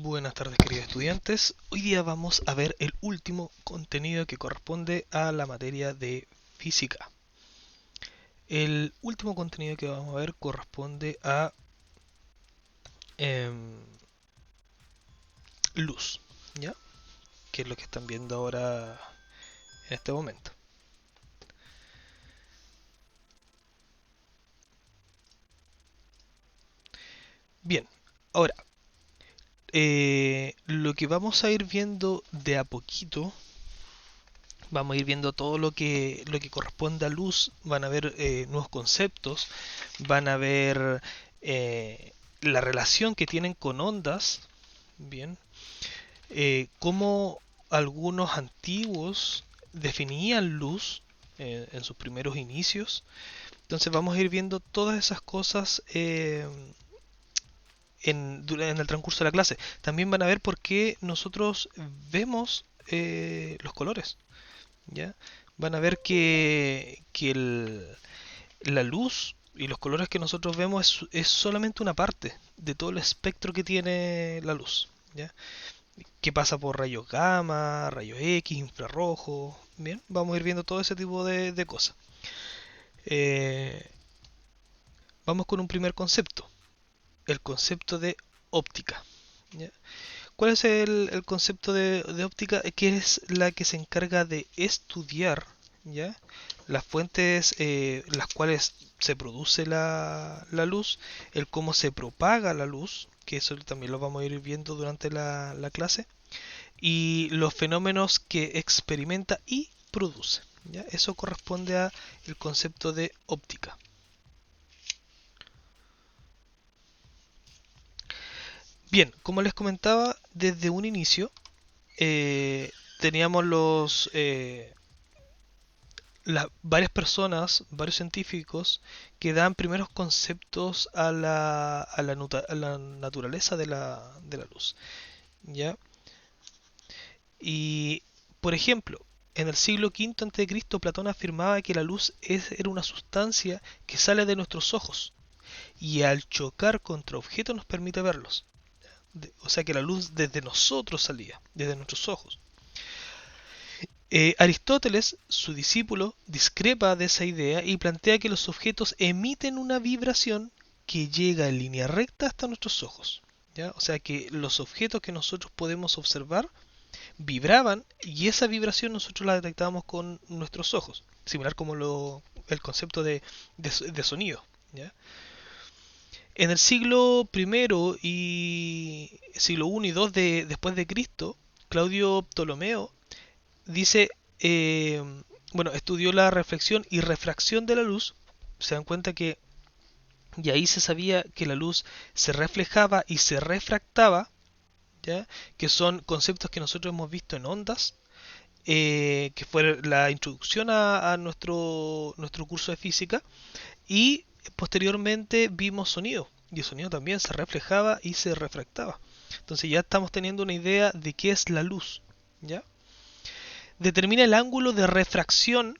Buenas tardes, queridos estudiantes. Hoy día vamos a ver el último contenido que corresponde a la materia de física. El último contenido que vamos a ver corresponde a em, luz, ¿ya? Que es lo que están viendo ahora en este momento. Bien, ahora, lo que vamos a ir viendo de a poquito, vamos a ir viendo todo lo que corresponde a luz, van a ver nuevos conceptos, van a ver la relación que tienen con ondas, bien, cómo algunos antiguos definían luz en sus primeros inicios. Entonces vamos a ir viendo todas esas cosas en el transcurso de la clase. También van a ver por qué nosotros vemos los colores. ¿Ya? Van a ver que la luz y los colores que nosotros vemos es solamente una parte de todo el espectro que tiene la luz. ¿Ya? Que pasa por rayos gamma, rayos X, infrarrojo. Bien, vamos a ir viendo todo ese tipo de cosas. Eh, Vamos con un primer concepto, el concepto de óptica. ¿Ya? ¿Cuál es el concepto de óptica? Que es la que se encarga de estudiar, ¿ya? Las fuentes las cuales se produce la luz, el cómo se propaga la luz, que eso también lo vamos a ir viendo durante la clase, y los fenómenos que experimenta y produce. ¿Ya? Eso corresponde a el concepto de óptica. Bien, como les comentaba, desde un inicio eh, teníamos varias personas, varios científicos que dan primeros conceptos a la naturaleza de la luz. ¿Ya? Y, por ejemplo, en el siglo V a.C., Platón afirmaba que la luz era una sustancia que sale de nuestros ojos y al chocar contra objetos nos permite verlos. O sea que la luz desde nosotros salía, desde nuestros ojos. Aristóteles, su discípulo, discrepa de esa idea y plantea que los objetos emiten una vibración que llega en línea recta hasta nuestros ojos. ¿Ya? O sea que los objetos que nosotros podemos observar vibraban y esa vibración nosotros la detectábamos con nuestros ojos, similar como el concepto de sonido. ¿Ya? En el siglo I y siglo I y II después de Cristo, Claudio Ptolomeo dice, eh, bueno, estudió la reflexión y refracción de la luz. Se dan cuenta que y ahí se sabía que la luz se reflejaba y se refractaba, ¿ya? Que son conceptos que nosotros hemos visto en ondas, que fue la introducción a nuestro curso de física, y posteriormente vimos sonido, y el sonido también se reflejaba y se refractaba. Entonces ya estamos teniendo una idea de qué es la luz, ¿ya? Determina el ángulo de refracción,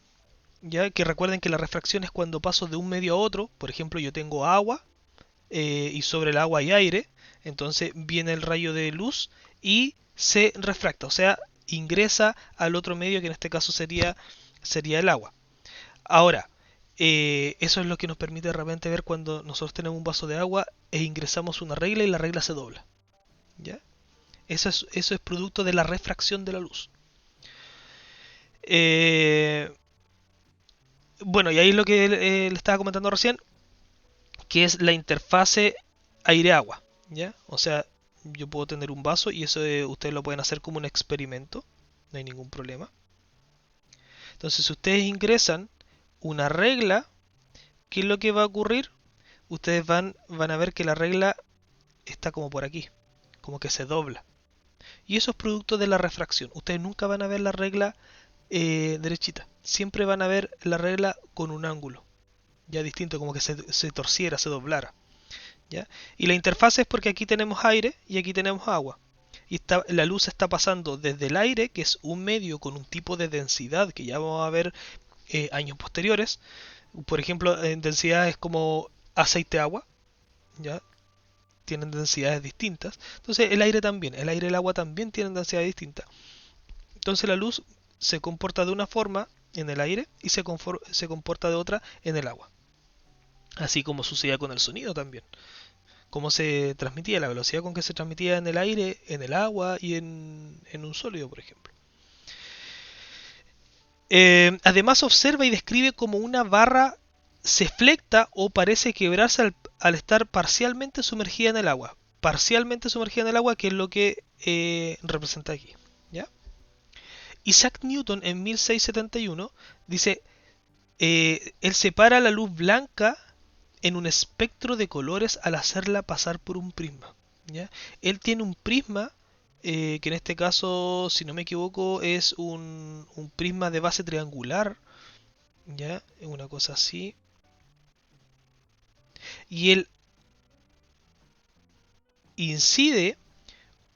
ya que recuerden que la refracción es cuando paso de un medio a otro. Por ejemplo, yo tengo agua y sobre el agua hay aire, entonces viene el rayo de luz y se refracta, o sea, ingresa al otro medio que en este caso sería el agua. Ahora, eso es lo que nos permite de repente ver cuando nosotros tenemos un vaso de agua e ingresamos una regla y la regla se dobla. ¿Ya? Eso es producto de la refracción de la luz. Eh, bueno, y ahí es lo que le estaba comentando recién, que es la interfase aire-agua. ¿Ya? O sea, yo puedo tener un vaso y eso ustedes lo pueden hacer como un experimento, no hay ningún problema. Entonces, si ustedes ingresan una regla, ¿qué es lo que va a ocurrir? Ustedes van a ver que la regla está como por aquí, como que se dobla. Y eso es producto de la refracción. Ustedes nunca van a ver la regla derechita. Siempre van a ver la regla con un ángulo, ya distinto, como que se torciera, se doblara. ¿Ya? Y la interfaz es porque aquí tenemos aire y aquí tenemos agua. Y la luz está pasando desde el aire, que es un medio con un tipo de densidad que ya vamos a ver años posteriores. Por ejemplo, en densidad es como aceite-agua. ¿Ya? tienen densidades distintas. Entonces el aire también, el aire y el agua también tienen densidades distintas. Entonces la luz se comporta de una forma en el aire y se comporta de otra en el agua. Así como sucedía con el sonido también. Cómo se transmitía, la velocidad con que se transmitía en el aire, en el agua y en un sólido, por ejemplo. Además observa y describe cómo una barra se flecta o parece quebrarse al estar parcialmente sumergida en el agua. Parcialmente sumergida en el agua, que es lo que representa aquí. ¿Ya? Isaac Newton en 1671 dice, él separa la luz blanca en un espectro de colores al hacerla pasar por un prisma. ¿Ya? Él tiene un prisma que en este caso, si no me equivoco, es un prisma de base triangular. ¿Ya? Una cosa así. Y él incide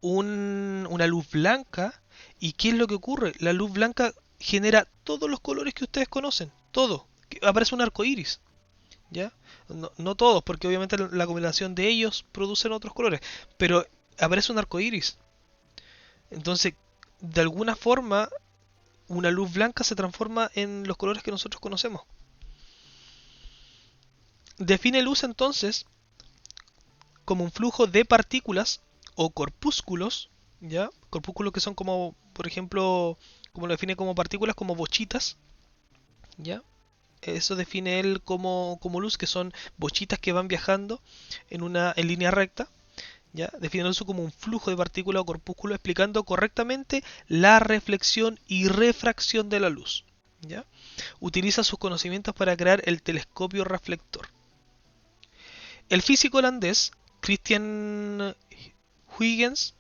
una luz blanca. ¿Y qué es lo que ocurre? La luz blanca genera todos los colores que ustedes conocen. Todo. Aparece un arco iris. ¿Ya? No, no todos, porque obviamente la combinación de ellos producen otros colores. Pero aparece un arco iris. Entonces, de alguna forma, una luz blanca se transforma en los colores que nosotros conocemos. Define luz entonces como un flujo de partículas o corpúsculos, ¿ya? Corpúsculos que son como, por ejemplo, como lo define como partículas, como bochitas, ¿ya? Eso define él como luz, que son bochitas que van viajando en línea recta, ¿ya? Define eso como un flujo de partículas o corpúsculos, explicando correctamente la reflexión y refracción de la luz, ¿ya? Utiliza sus conocimientos para crear el telescopio reflector. El físico holandés Christian Huygens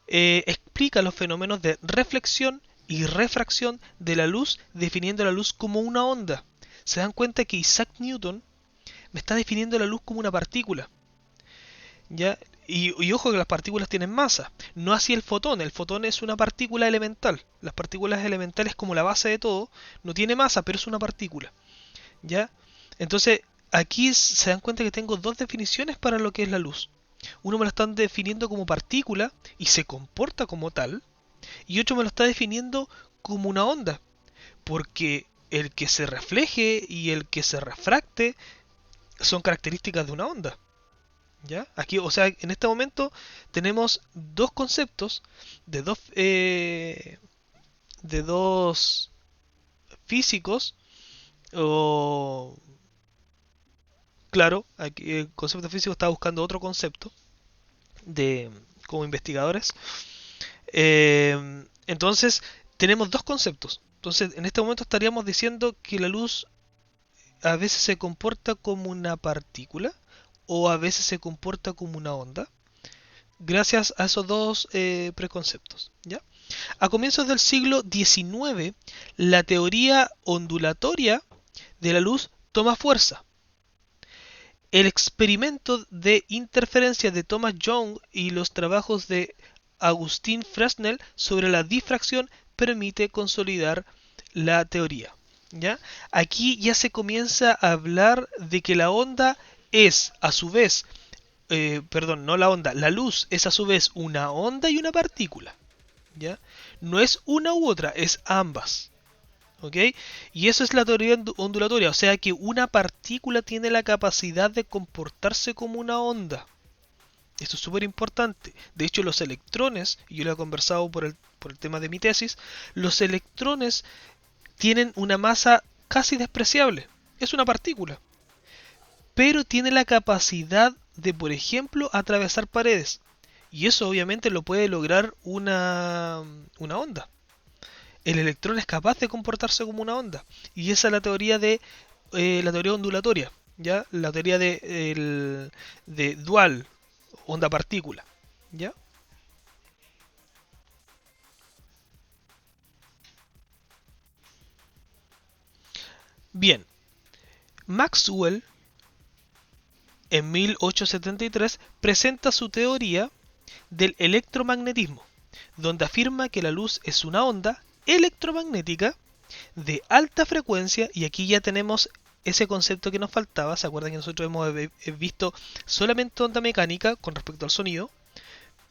explica los fenómenos de reflexión y refracción de la luz, definiendo la luz como una onda. Se dan cuenta que Isaac Newton me está definiendo la luz como una partícula, ¿ya? Y ojo que las partículas tienen masa, no así el fotón es una partícula elemental. Las partículas elementales, como la base de todo, no tiene masa, pero es una partícula, ¿ya? Entonces aquí se dan cuenta que tengo dos definiciones para lo que es la luz. Uno me lo están definiendo como partícula y se comporta como tal, y otro me lo está definiendo como una onda, porque el que se refleje y el que se refracte son características de una onda. ¿Ya? Aquí, o sea, en este momento tenemos dos conceptos de dos físicos, o claro, aquí el concepto físico está buscando otro concepto de como investigadores. Entonces, tenemos dos conceptos. Entonces, en este momento estaríamos diciendo que la luz a veces se comporta como una partícula o a veces se comporta como una onda, gracias a esos dos preconceptos, ¿ya? A comienzos del siglo XIX, la teoría ondulatoria de la luz toma fuerza. El experimento de interferencia de Thomas Young y los trabajos de Augustin Fresnel sobre la difracción permite consolidar la teoría, ¿ya? Aquí ya se comienza a hablar de que la onda es a su vez, no la onda, la luz es a su vez una onda y una partícula, ¿ya? No es una u otra, es ambas. ¿Ok? Y eso es la teoría ondulatoria, o sea que una partícula tiene la capacidad de comportarse como una onda. Esto es súper importante. De hecho, los electrones, y yo lo he conversado por el tema de mi tesis, los electrones tienen una masa casi despreciable. Es una partícula. Pero tiene la capacidad de, por ejemplo, atravesar paredes. Y eso obviamente lo puede lograr una onda. El electrón es capaz de comportarse como una onda. Y esa es la teoría de la teoría ondulatoria, ¿ya? La teoría de dual, onda-partícula, ¿ya? Bien, Maxwell en 1873 presenta su teoría del electromagnetismo, donde afirma que la luz es una onda electromagnética de alta frecuencia, y aquí ya tenemos ese concepto que nos faltaba. ¿Se acuerdan que nosotros hemos visto solamente onda mecánica con respecto al sonido?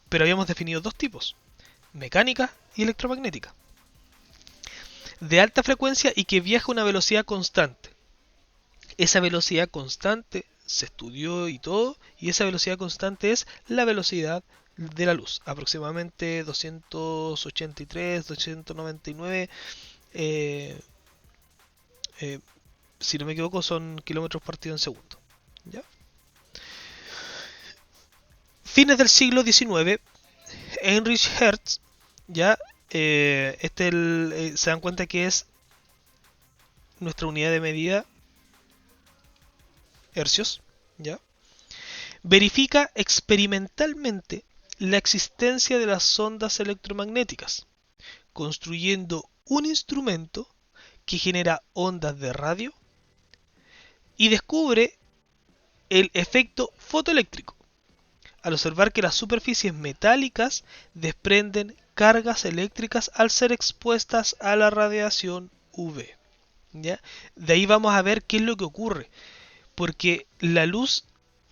Pero habíamos definido dos tipos, mecánica y electromagnética. De alta frecuencia y que viaja a una velocidad constante. Esa velocidad constante se estudió y todo, y esa velocidad constante es la velocidad de la luz, aproximadamente 283, 299, eh, eh, si no me equivoco son kilómetros partidos en segundo. ¿Ya? Fines del siglo XIX, Heinrich Hertz, ya, se dan cuenta que es nuestra unidad de medida, hercios, ya, verifica experimentalmente la existencia de las ondas electromagnéticas, construyendo un instrumento que genera ondas de radio y descubre el efecto fotoeléctrico, al observar que las superficies metálicas desprenden cargas eléctricas al ser expuestas a la radiación UV. ¿Ya? De ahí vamos a ver qué es lo que ocurre. Porque la luz,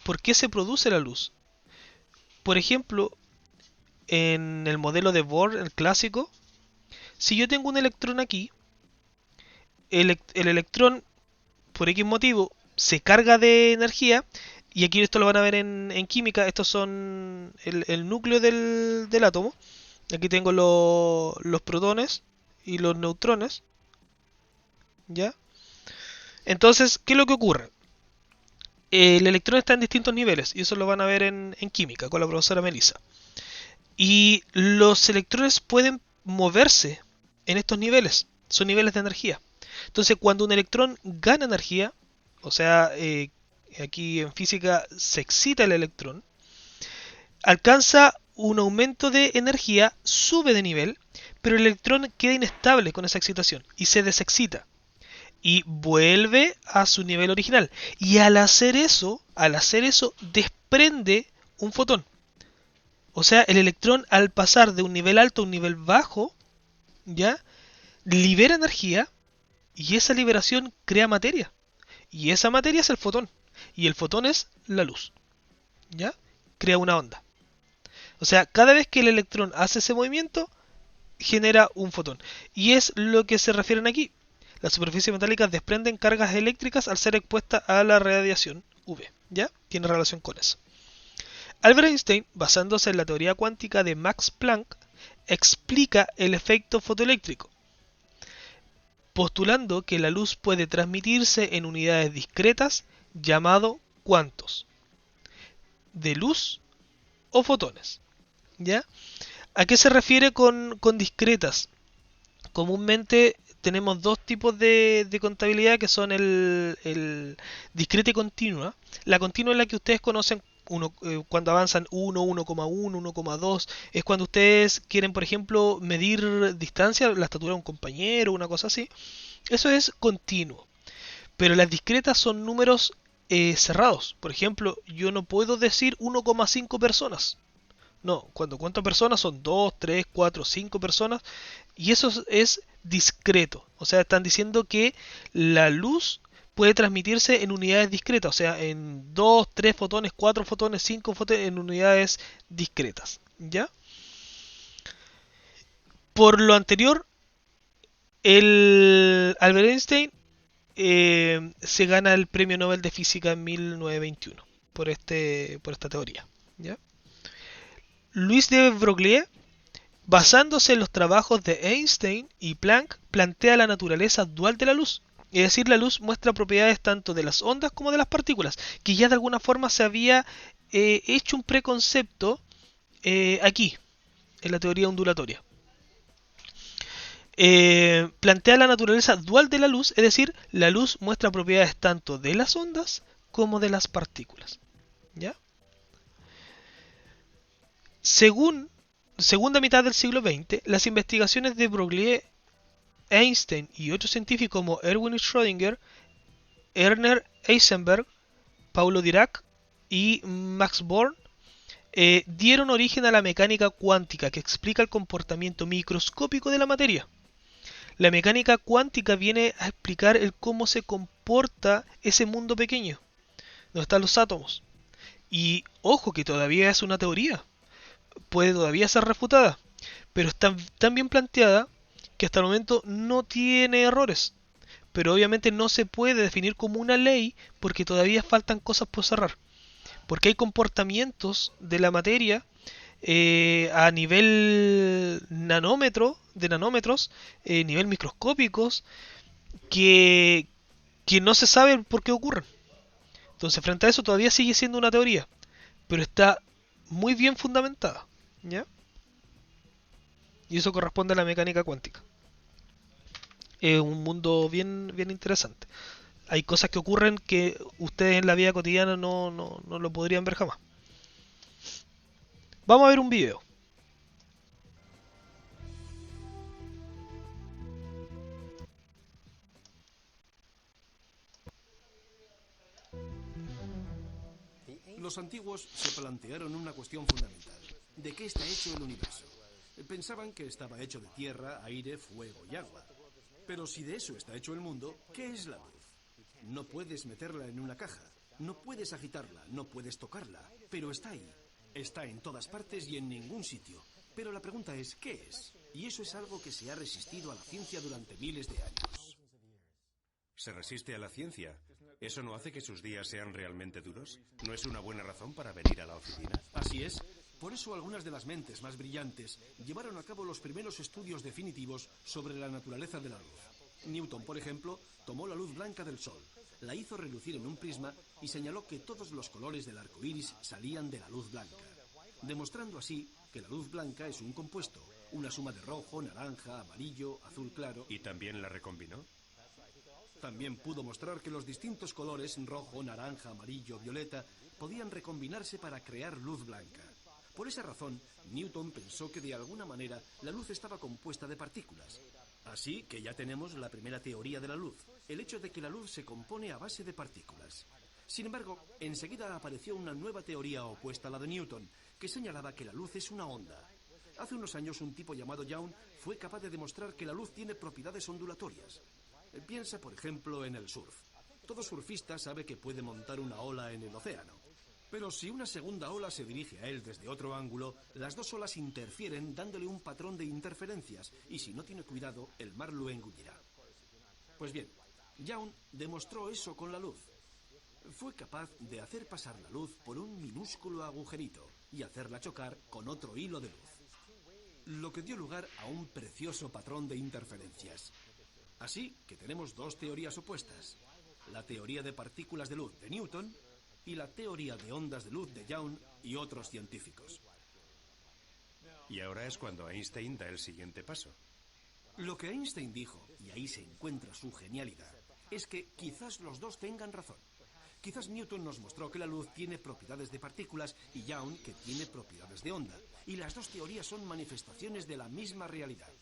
¿por qué se produce la luz? Por ejemplo, en el modelo de Bohr, el clásico, si yo tengo un electrón aquí, el electrón, por X motivo, se carga de energía, y aquí esto lo van a ver en química, estos son el núcleo del átomo. Aquí tengo los protones y los neutrones, ¿ya? Entonces, ¿qué es lo que ocurre? El electrón está en distintos niveles, y eso lo van a ver en química con la profesora Melissa. Y los electrones pueden moverse en estos niveles, son niveles de energía. Entonces, cuando un electrón gana energía, o sea, aquí en física se excita el electrón, alcanza un aumento de energía, sube de nivel, pero el electrón queda inestable con esa excitación y se desexcita y vuelve a su nivel original. Y al hacer eso, desprende un fotón. O sea, el electrón al pasar de un nivel alto a un nivel bajo, ya libera energía, y esa liberación crea materia. Y esa materia es el fotón. Y el fotón es la luz. ¿Ya? Crea una onda. O sea, cada vez que el electrón hace ese movimiento, genera un fotón. Y es lo que se refieren aquí. Las superficies metálicas desprenden cargas eléctricas al ser expuestas a la radiación UV. ¿Ya? Tiene relación con eso. Albert Einstein, basándose en la teoría cuántica de Max Planck, explica el efecto fotoeléctrico, postulando que la luz puede transmitirse en unidades discretas llamado cuantos de luz o fotones. ¿Ya? ¿A qué se refiere con discretas? Comúnmente tenemos dos tipos de contabilidad que son el discreta y continua. La continua es la que ustedes conocen cuando avanzan 1, 1,1, 1,2. Es cuando ustedes quieren, por ejemplo, medir distancia, la estatura de un compañero, una cosa así. Eso es continuo. Pero las discretas son números cerrados. Por ejemplo, yo no puedo decir 1,5 personas. No, cuando cuento personas son 2, 3, 4, 5 personas, y eso es discreto. O sea, están diciendo que la luz puede transmitirse en unidades discretas, o sea, en 2, 3 fotones, 4 fotones, 5 fotones, en unidades discretas. ¿Ya? Por lo anterior, el Albert Einstein se gana el premio Nobel de Física en 1921 por esta teoría. ¿Ya? Louis de Broglie, basándose en los trabajos de Einstein y Planck, plantea la naturaleza dual de la luz. Es decir, la luz muestra propiedades tanto de las ondas como de las partículas, que ya de alguna forma se había hecho un preconcepto aquí, en la teoría ondulatoria. Plantea la naturaleza dual de la luz, es decir, la luz muestra propiedades tanto de las ondas como de las partículas. ¿Ya? Segunda mitad del siglo XX, las investigaciones de Broglie, Einstein y otros científicos como Erwin Schrödinger, Ernest Heisenberg, Paulo Dirac y Max Born dieron origen a la mecánica cuántica, que explica el comportamiento microscópico de la materia. La mecánica cuántica viene a explicar el cómo se comporta comporta ese mundo pequeño, donde están los átomos. Y ojo que todavía es una teoría, puede todavía ser refutada, pero está tan bien planteada que hasta el momento no tiene errores. Pero obviamente no se puede definir como una ley porque todavía faltan cosas por cerrar. Porque hay comportamientos de la materia a nivel nanómetro, de nanómetros, nivel microscópicos, que, que no se sabe por qué ocurren. Entonces, frente a eso todavía sigue siendo una teoría, pero está muy bien fundamentada, ¿ya? Y eso corresponde a la mecánica cuántica. Es un mundo bien, bien interesante. Hay cosas que ocurren que ustedes en la vida cotidiana no lo podrían ver jamás. Vamos a ver un video. Los antiguos se plantearon una cuestión fundamental. ¿De qué está hecho el universo? Pensaban que estaba hecho de tierra, aire, fuego y agua. Pero si de eso está hecho el mundo, ¿qué es la luz? No puedes meterla en una caja, no puedes agitarla, no puedes tocarla, pero está ahí. Está en todas partes y en ningún sitio. Pero la pregunta es, ¿qué es? Y eso es algo que se ha resistido a la ciencia durante miles de años. ¿Se resiste a la ciencia? ¿Eso no hace que sus días sean realmente duros? ¿No es una buena razón para venir a la oficina? Así es. Por eso algunas de las mentes más brillantes llevaron a cabo los primeros estudios definitivos sobre la naturaleza de la luz. Newton, por ejemplo, tomó la luz blanca del Sol, la hizo relucir en un prisma y señaló que todos los colores del arco iris salían de la luz blanca, demostrando así que la luz blanca es un compuesto, una suma de rojo, naranja, amarillo, azul claro. ¿Y también la recombinó? También pudo mostrar que los distintos colores, rojo, naranja, amarillo, violeta, podían recombinarse para crear luz blanca. Por esa razón, Newton pensó que de alguna manera la luz estaba compuesta de partículas. Así que ya tenemos la primera teoría de la luz, el hecho de que la luz se compone a base de partículas. Sin embargo, enseguida apareció una nueva teoría opuesta a la de Newton, que señalaba que la luz es una onda. Hace unos años un tipo llamado Young fue capaz de demostrar que la luz tiene propiedades ondulatorias. Piensa, por ejemplo, en el surf. Todo surfista sabe que puede montar una ola en el océano. Pero si una segunda ola se dirige a él desde otro ángulo, las dos olas interfieren dándole un patrón de interferencias y si no tiene cuidado, el mar lo engullirá. Pues bien, Young demostró eso con la luz. Fue capaz de hacer pasar la luz por un minúsculo agujerito y hacerla chocar con otro hilo de luz, lo que dio lugar a un precioso patrón de interferencias. Así que tenemos dos teorías opuestas, la teoría de partículas de luz de Newton y la teoría de ondas de luz de Young y otros científicos. Y ahora es cuando Einstein da el siguiente paso. Lo que Einstein dijo, y ahí se encuentra su genialidad, es que quizás los dos tengan razón. Quizás Newton nos mostró que la luz tiene propiedades de partículas y Young que tiene propiedades de onda, y las dos teorías son manifestaciones de la misma realidad.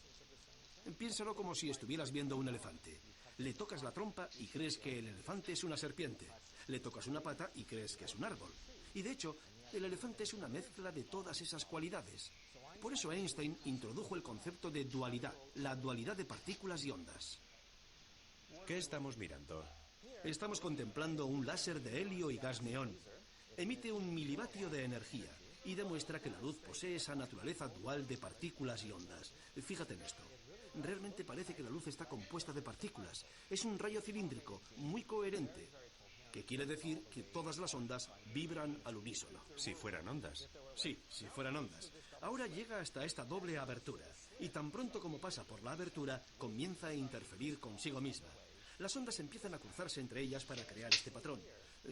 Piénsalo como si estuvieras viendo un elefante. Le tocas la trompa y crees que el elefante es una serpiente. Le tocas una pata y crees que es un árbol. Y de hecho, el elefante es una mezcla de todas esas cualidades. Por eso Einstein introdujo el concepto de dualidad, la dualidad de partículas y ondas. ¿Qué estamos mirando? Estamos contemplando un láser de helio y gas neón. Emite 1 milivatio de energía y demuestra que la luz posee esa naturaleza dual de partículas y ondas. Fíjate en esto. Realmente parece que la luz está compuesta de partículas. Es un rayo cilíndrico, muy coherente, que quiere decir que todas las ondas vibran al unísono. Si fueran ondas. Sí, si fueran ondas. Ahora llega hasta esta doble abertura, y tan pronto como pasa por la abertura, comienza a interferir consigo misma. Las ondas empiezan a cruzarse entre ellas para crear este patrón.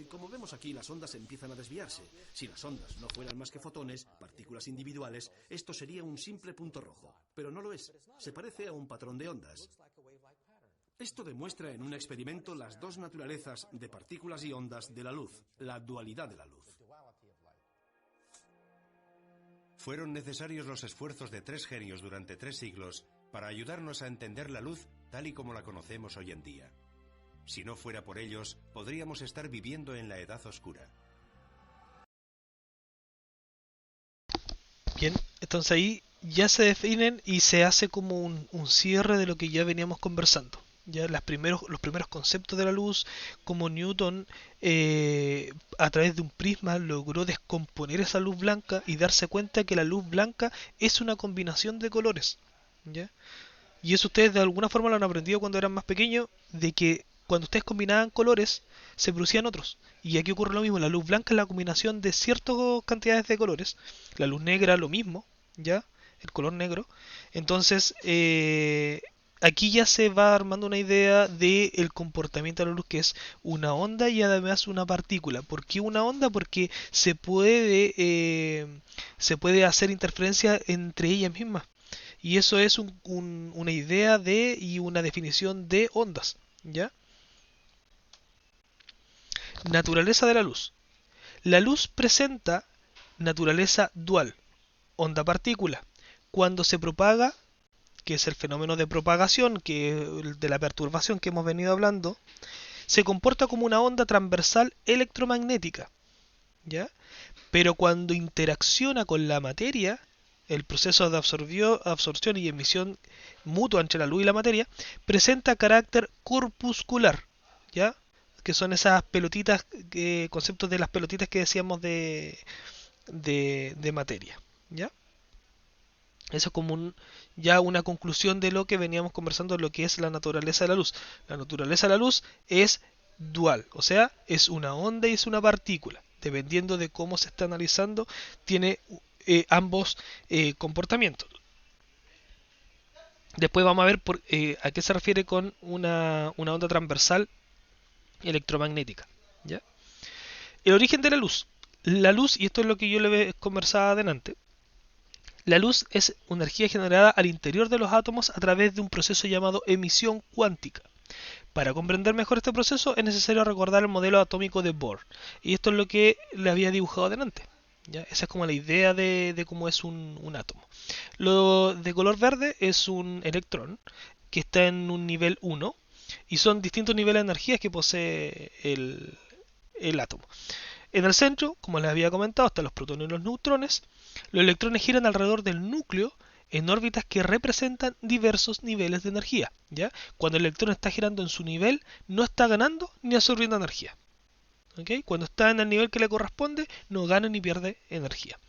Como vemos aquí, las ondas empiezan a desviarse. Si las ondas no fueran más que fotones, partículas individuales, esto sería un simple punto rojo. Pero no lo es. Se parece a un patrón de ondas. Esto demuestra en un experimento las dos naturalezas de partículas y ondas de la luz, la dualidad de la luz. Fueron necesarios los esfuerzos de 3 genios durante 3 siglos para ayudarnos a entender la luz tal y como la conocemos hoy en día. Si no fuera por ellos, podríamos estar viviendo en la Edad Oscura. Bien, entonces ahí ya se definen y se hace como un cierre de lo que ya veníamos conversando, ya los primeros conceptos de la luz, como Newton a través de un prisma logró descomponer esa luz blanca y darse cuenta que la luz blanca es una combinación de colores, ¿ya? Y eso ustedes de alguna forma lo han aprendido cuando eran más pequeños, de que cuando ustedes combinaban colores se producían otros. Y aquí ocurre lo mismo, la luz blanca es la combinación de ciertas cantidades de colores, la luz negra lo mismo, ¿ya? El color negro. Entonces, aquí ya se va armando una idea del comportamiento de la luz, que es una onda y además una partícula. ¿Por qué una onda? Porque se puede hacer interferencia entre ellas mismas. Y eso es una idea de y una definición de ondas, ¿ya? Naturaleza de la luz. La luz presenta naturaleza dual, onda-partícula. Cuando se propaga, que es el fenómeno de propagación, de la perturbación que hemos venido hablando, se comporta como una onda transversal electromagnética, ¿ya? Pero cuando interacciona con la materia, el proceso de absorción y emisión mutua entre la luz y la materia, presenta carácter corpuscular, ¿ya? Que son esas pelotitas, conceptos de las pelotitas que decíamos de materia, ¿ya? Eso es como ya una conclusión de lo que veníamos conversando de lo que es la naturaleza de la luz. La naturaleza de la luz es dual, o sea, es una onda y es una partícula. Dependiendo de cómo se está analizando, tiene ambos comportamientos. Después vamos a ver a qué se refiere con una onda transversal electromagnética, ¿ya? El origen de la luz. La luz, y esto es lo que yo le conversaba adelante, la luz es energía generada al interior de los átomos a través de un proceso llamado emisión cuántica. Para comprender mejor este proceso es necesario recordar el modelo atómico de Bohr. Y esto es lo que le había dibujado adelante, ¿ya? Esa es como la idea de cómo es un átomo. Lo de color verde es un electrón que está en un nivel 1 y son distintos niveles de energías que posee el átomo. En el centro, como les había comentado, están los protones y los neutrones. Los electrones giran alrededor del núcleo en órbitas que representan diversos niveles de energía, ¿ya? Cuando el electrón está girando en su nivel, no está ganando ni absorbiendo energía, ¿okay? Cuando está en el nivel que le corresponde, no gana ni pierde energía.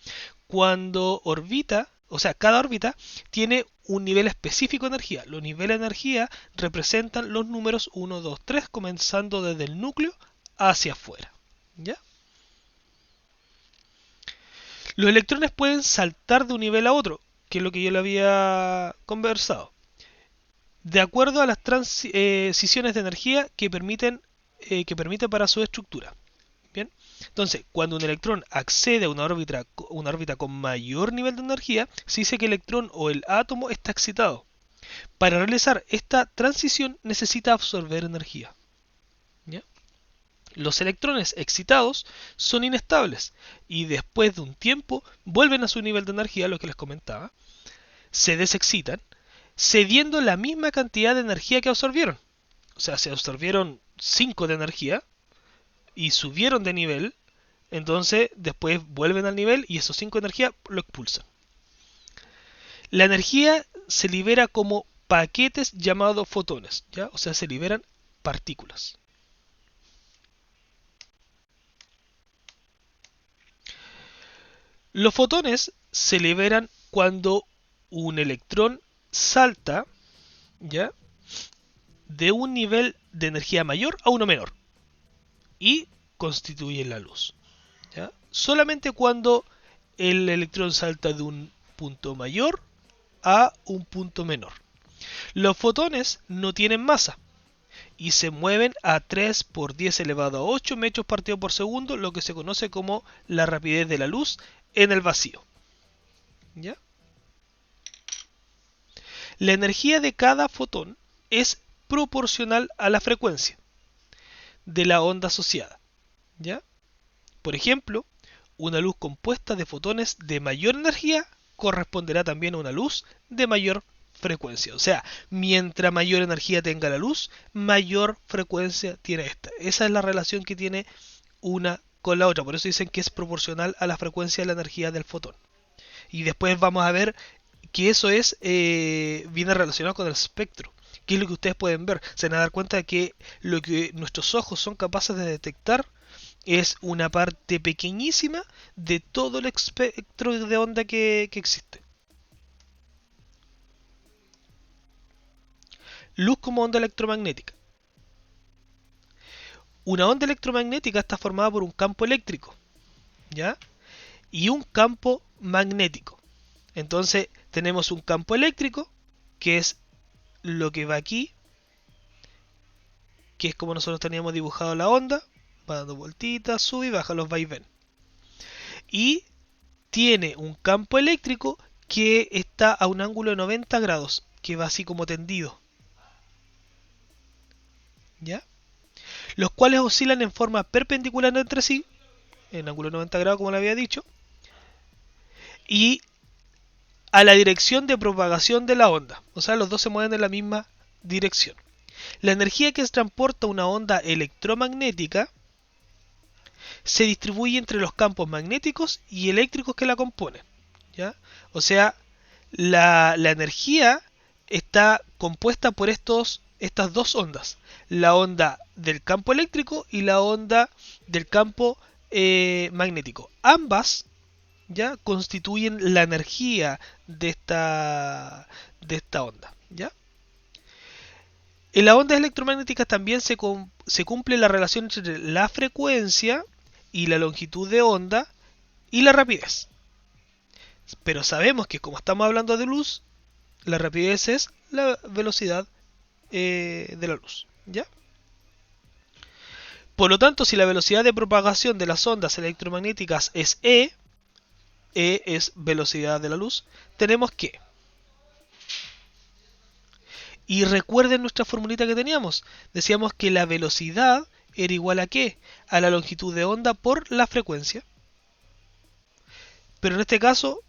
Cuando orbita, o sea, cada órbita tiene un nivel específico de energía. Los niveles de energía representan los números 1, 2, 3, comenzando desde el núcleo hacia afuera, ¿ya? Los electrones pueden saltar de un nivel a otro, que es lo que yo le había conversado, de acuerdo a las transiciones de energía que permite para su estructura. Bien, entonces, cuando un electrón accede a una órbita con mayor nivel de energía, se dice que el electrón o el átomo está excitado. Para realizar esta transición necesita absorber energía, ¿ya? Los electrones excitados son inestables y después de un tiempo vuelven a su nivel de energía, lo que les comentaba, se desexcitan, cediendo la misma cantidad de energía que absorbieron. O sea, se absorbieron 5 de energía y subieron de nivel, entonces después vuelven al nivel y esos 5 de energía lo expulsan. La energía se libera como paquetes llamados fotones, ¿ya? O sea, se liberan partículas. Los fotones se liberan cuando un electrón salta, ¿ya?, de un nivel de energía mayor a uno menor y constituye la luz, ¿ya? Solamente cuando el electrón salta de un punto mayor a un punto menor. Los fotones no tienen masa y se mueven a 3 por 10 elevado a 8 metros partido por segundo, lo que se conoce como la rapidez de la luz en el vacío, ¿ya? La energía de cada fotón es proporcional a la frecuencia de la onda asociada, ¿ya? Por ejemplo, una luz compuesta de fotones de mayor energía corresponderá también a una luz de mayor frecuencia. O sea, mientras mayor energía tenga la luz, mayor frecuencia tiene esta. Esa es la relación que tiene una con la otra. Por eso dicen que es proporcional a la frecuencia de la energía del fotón. Y después vamos a ver que eso viene relacionado con el espectro. ¿Qué es lo que ustedes pueden ver? Se van a dar cuenta de que lo que nuestros ojos son capaces de detectar es una parte pequeñísima de todo el espectro de onda que existe. Luz como onda electromagnética. Una onda electromagnética está formada por un campo eléctrico, ¿ya? Y un campo magnético. Entonces tenemos un campo eléctrico, que es lo que va aquí, que es como nosotros teníamos dibujado la onda, va dando vueltitas, sube y baja los vaivén. Y tiene un campo eléctrico que está a un ángulo de 90 grados, que va así como tendido, ¿ya? Los cuales oscilan en forma perpendicular entre sí, en ángulo de 90 grados como le había dicho, y a la dirección de propagación de la onda. O sea, los dos se mueven en la misma dirección. La energía que transporta una onda electromagnética se distribuye entre los campos magnéticos y eléctricos que la componen, ¿ya? O sea, la energía está compuesta por estas dos ondas, la onda del campo eléctrico y la onda del campo magnético. Ambas ya constituyen la energía de esta onda, ¿ya? En las ondas electromagnéticas también se cumple la relación entre la frecuencia y la longitud de onda y la rapidez. Pero sabemos que como estamos hablando de luz, la rapidez es la velocidad de la luz, ¿ya? Por lo tanto, si la velocidad de propagación de las ondas electromagnéticas es E es velocidad de la luz, tenemos que... Y recuerden nuestra formulita que teníamos. Decíamos que la velocidad era igual a ¿qué? A la longitud de onda por la frecuencia. Pero en este caso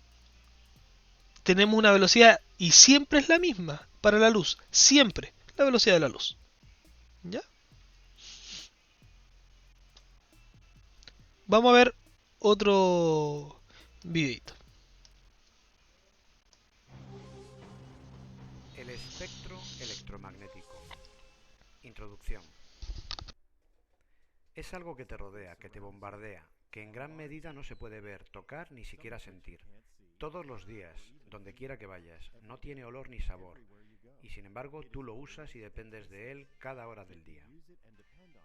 tenemos una velocidad y siempre es la misma para la luz. Siempre la velocidad de la luz. ¿Ya? Vamos a ver otro videito. El espectro electromagnético. Introducción. Es algo que te rodea, que te bombardea, que en gran medida no se puede ver, tocar ni siquiera sentir. Todos los días, donde quiera que vayas, no tiene olor ni sabor, y sin embargo tú lo usas y dependes de él cada hora del día.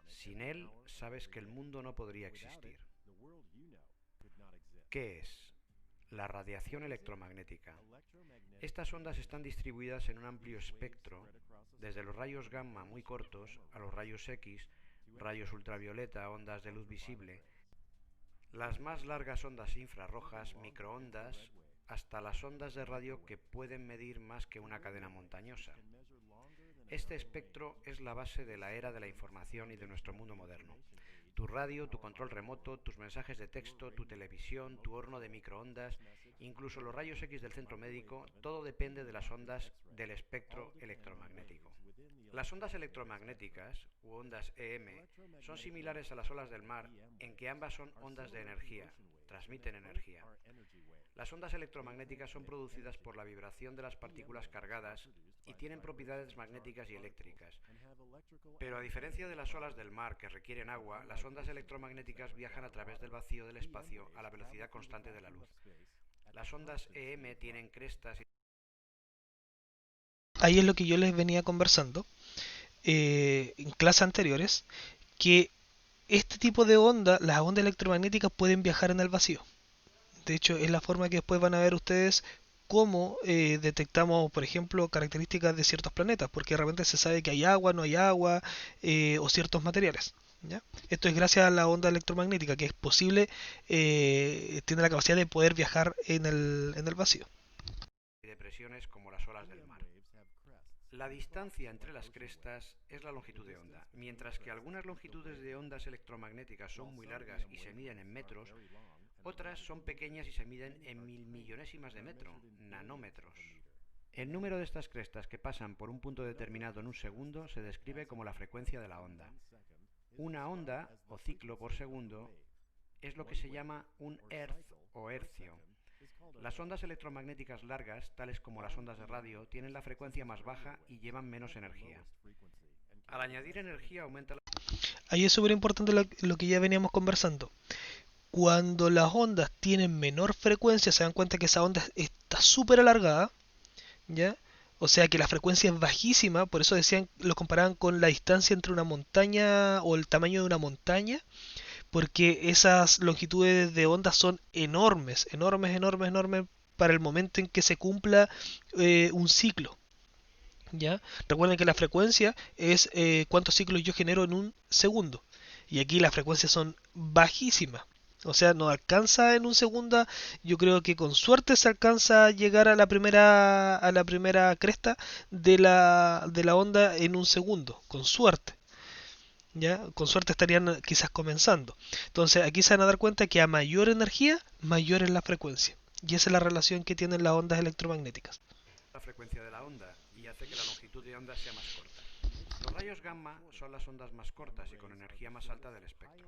Sin él, sabes que el mundo no podría existir. ¿Qué es? La radiación electromagnética. Estas ondas están distribuidas en un amplio espectro, desde los rayos gamma muy cortos a los rayos X, rayos ultravioleta, ondas de luz visible, las más largas ondas infrarrojas, microondas, hasta las ondas de radio que pueden medir más que una cadena montañosa. Este espectro es la base de la era de la información y de nuestro mundo moderno. Tu radio, tu control remoto, tus mensajes de texto, tu televisión, tu horno de microondas, incluso los rayos X del centro médico, todo depende de las ondas del espectro electromagnético. Las ondas electromagnéticas, u ondas EM, son similares a las olas del mar, en que ambas son ondas de energía, transmiten energía. Las ondas electromagnéticas son producidas por la vibración de las partículas cargadas y tienen propiedades magnéticas y eléctricas. Pero a diferencia de las olas del mar que requieren agua, las ondas electromagnéticas viajan a través del vacío del espacio a la velocidad constante de la luz. Las ondas EM tienen crestas y... Ahí es lo que yo les venía conversando en clases anteriores, que este tipo de onda, las ondas electromagnéticas pueden viajar en el vacío. De hecho, es la forma que después van a ver ustedes cómo detectamos, por ejemplo, características de ciertos planetas, porque de repente se sabe que hay agua, no hay agua, o ciertos materiales. ¿Ya? Esto es gracias a la onda electromagnética, que es posible, tiene la capacidad de poder viajar en el vacío. depresiones como las olas del mar. La distancia entre las crestas es la longitud de onda. Mientras que algunas longitudes de ondas electromagnéticas son muy largas y se miden en metros, otras son pequeñas y se miden en milmillonésimas de metro, nanómetros. El número de estas crestas que pasan por un punto determinado en un segundo se describe como la frecuencia de la onda. Una onda, o ciclo por segundo, es lo que se llama un hertz o hercio. Las ondas electromagnéticas largas, tales como las ondas de radio, tienen la frecuencia más baja y llevan menos energía. Al añadir energía aumenta la... Ahí es súper importante lo que ya veníamos conversando. Cuando las ondas tienen menor frecuencia, se dan cuenta que esa onda está súper alargada, ¿ya? O sea que la frecuencia es bajísima, por eso decían, lo comparaban con la distancia entre una montaña o el tamaño de una montaña, porque esas longitudes de onda son enormes, enormes, enormes, enormes para el momento en que se cumpla un ciclo. ¿Ya? Recuerden que la frecuencia es cuántos ciclos yo genero en un segundo. Y aquí las frecuencias son bajísimas. O sea, no alcanza en un segundo. Yo creo que con suerte se alcanza a llegar a la primera cresta de la onda en un segundo. Con suerte. ¿Ya? Con suerte estarían quizás comenzando. Entonces aquí se van a dar cuenta que a mayor energía, mayor es la frecuencia. Y esa es la relación que tienen las ondas electromagnéticas. La frecuencia de la onda y hace que la longitud de onda sea más corta. Los rayos gamma son las ondas más cortas y con energía más alta del espectro.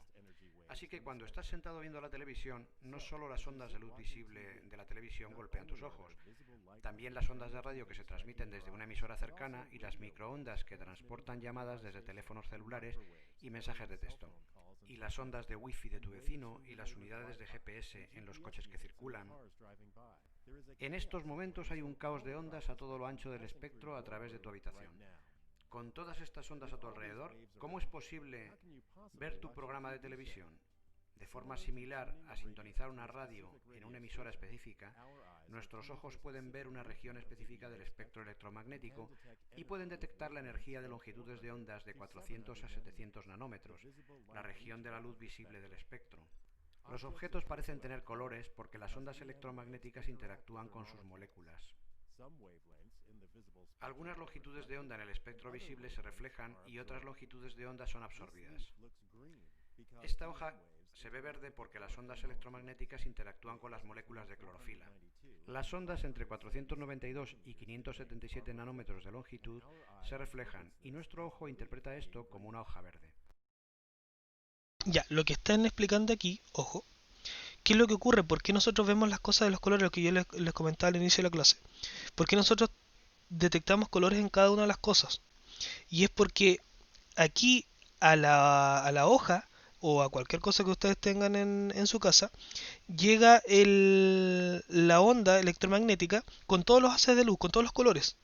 Así que cuando estás sentado viendo la televisión, no solo las ondas de luz visible de la televisión golpean tus ojos, también las ondas de radio que se transmiten desde una emisora cercana y las microondas que transportan llamadas desde teléfonos celulares y mensajes de texto. Y las ondas de wifi de tu vecino y las unidades de GPS en los coches que circulan. En estos momentos hay un caos de ondas a todo lo ancho del espectro a través de tu habitación. Con todas estas ondas a tu alrededor, ¿cómo es posible ver tu programa de televisión? De forma similar a sintonizar una radio en una emisora específica, nuestros ojos pueden ver una región específica del espectro electromagnético y pueden detectar la energía de longitudes de ondas de 400 a 700 nanómetros, la región de la luz visible del espectro. Los objetos parecen tener colores porque las ondas electromagnéticas interactúan con sus moléculas. Algunas longitudes de onda en el espectro visible se reflejan y otras longitudes de onda son absorbidas. Esta hoja se ve verde porque las ondas electromagnéticas interactúan con las moléculas de clorofila. Las ondas entre 492 y 577 nanómetros de longitud se reflejan y nuestro ojo interpreta esto como una hoja verde. Ya, lo que están explicando aquí, ojo, ¿qué es lo que ocurre? ¿Por qué nosotros vemos las cosas de los colores? Lo que yo les comentaba al inicio de la clase. ¿Por qué nosotros detectamos colores en cada una de las cosas? Y es porque aquí a la hoja o a cualquier cosa que ustedes tengan en su casa, llega la onda electromagnética con todos los haces de luz, con todos los colores.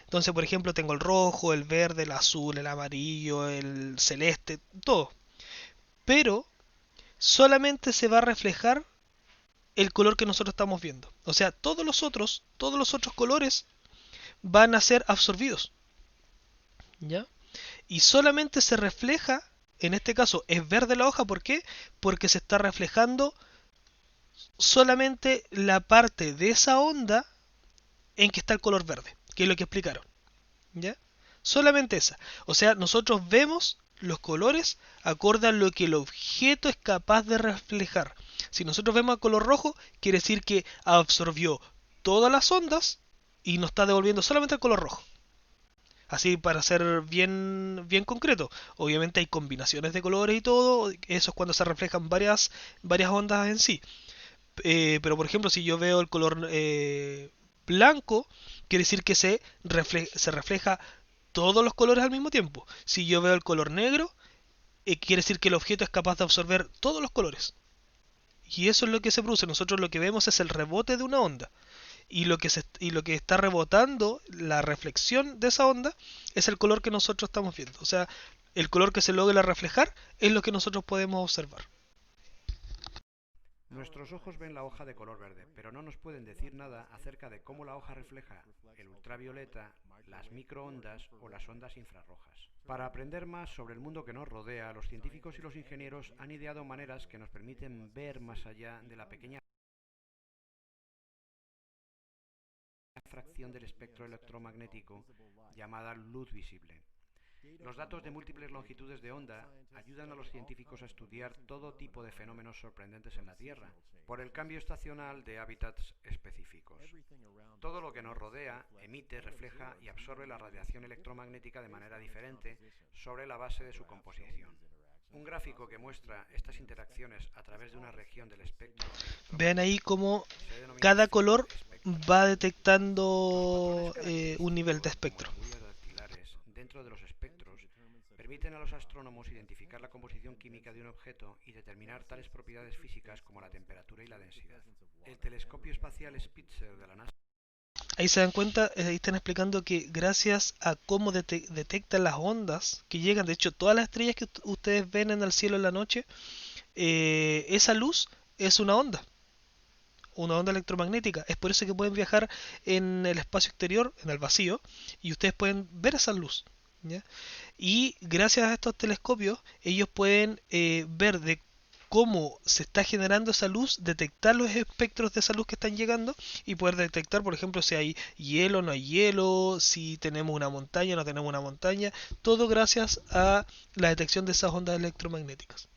Entonces, por ejemplo, tengo el rojo, el verde, el azul, el amarillo, el celeste, todo. Pero solamente se va a reflejar el color que nosotros estamos viendo. O sea, todos los otros colores van a ser absorbidos. ¿Ya? Y solamente se refleja, en este caso es verde la hoja, ¿por qué? Porque se está reflejando solamente la parte de esa onda en que está el color verde, que es lo que explicaron. ¿Ya? Solamente esa. O sea, nosotros vemos los colores acorde a lo que el objeto es capaz de reflejar. Si nosotros vemos a color rojo, quiere decir que absorbió todas las ondas y nos está devolviendo solamente el color rojo. Así para ser bien concreto. Obviamente hay combinaciones de colores y todo. Eso es cuando se reflejan varias ondas en sí. Pero por ejemplo, si yo veo el color blanco, quiere decir que se refleja todos los colores al mismo tiempo. Si yo veo el color negro, quiere decir que el objeto es capaz de absorber todos los colores. Y eso es lo que se produce. Nosotros lo que vemos es el rebote de una onda. Y lo que está rebotando, la reflexión de esa onda, es el color que nosotros estamos viendo. O sea, el color que se logra reflejar es lo que nosotros podemos observar. Nuestros ojos ven la hoja de color verde, pero no nos pueden decir nada acerca de cómo la hoja refleja el ultravioleta, las microondas o las ondas infrarrojas. Para aprender más sobre el mundo que nos rodea, los científicos y los ingenieros han ideado maneras que nos permiten ver más allá de la pequeña fracción del espectro electromagnético llamada luz visible. Los datos de múltiples longitudes de onda ayudan a los científicos a estudiar todo tipo de fenómenos sorprendentes en la Tierra, por el cambio estacional de hábitats específicos. Todo lo que nos rodea emite, refleja y absorbe la radiación electromagnética de manera diferente sobre la base de su composición. Un gráfico que muestra estas interacciones a través de una región del espectro Vean ahí cómo se denomina cada filtro color espectral. va Los patrones detectando un nivel de característicos, como espectro. las huellas dactilares, dentro de los espectros, permiten a los astrónomos identificar la composición química de un objeto y determinar tales propiedades físicas como la temperatura y la densidad. El telescopio espacial Spitzer de la NASA Ahí se dan cuenta, ahí están explicando que gracias a cómo detectan las ondas que llegan, de hecho todas las estrellas que ustedes ven en el cielo en la noche, esa luz es una onda electromagnética. Es por eso que pueden viajar en el espacio exterior, en el vacío, y ustedes pueden ver esa luz. ¿Ya? Y gracias a estos telescopios, ellos pueden ver de cómo se está generando esa luz, detectar los espectros de esa luz que están llegando y poder detectar, por ejemplo, si hay hielo, no hay hielo, si tenemos una montaña, no tenemos una montaña, todo gracias a la detección de esas ondas electromagnéticas.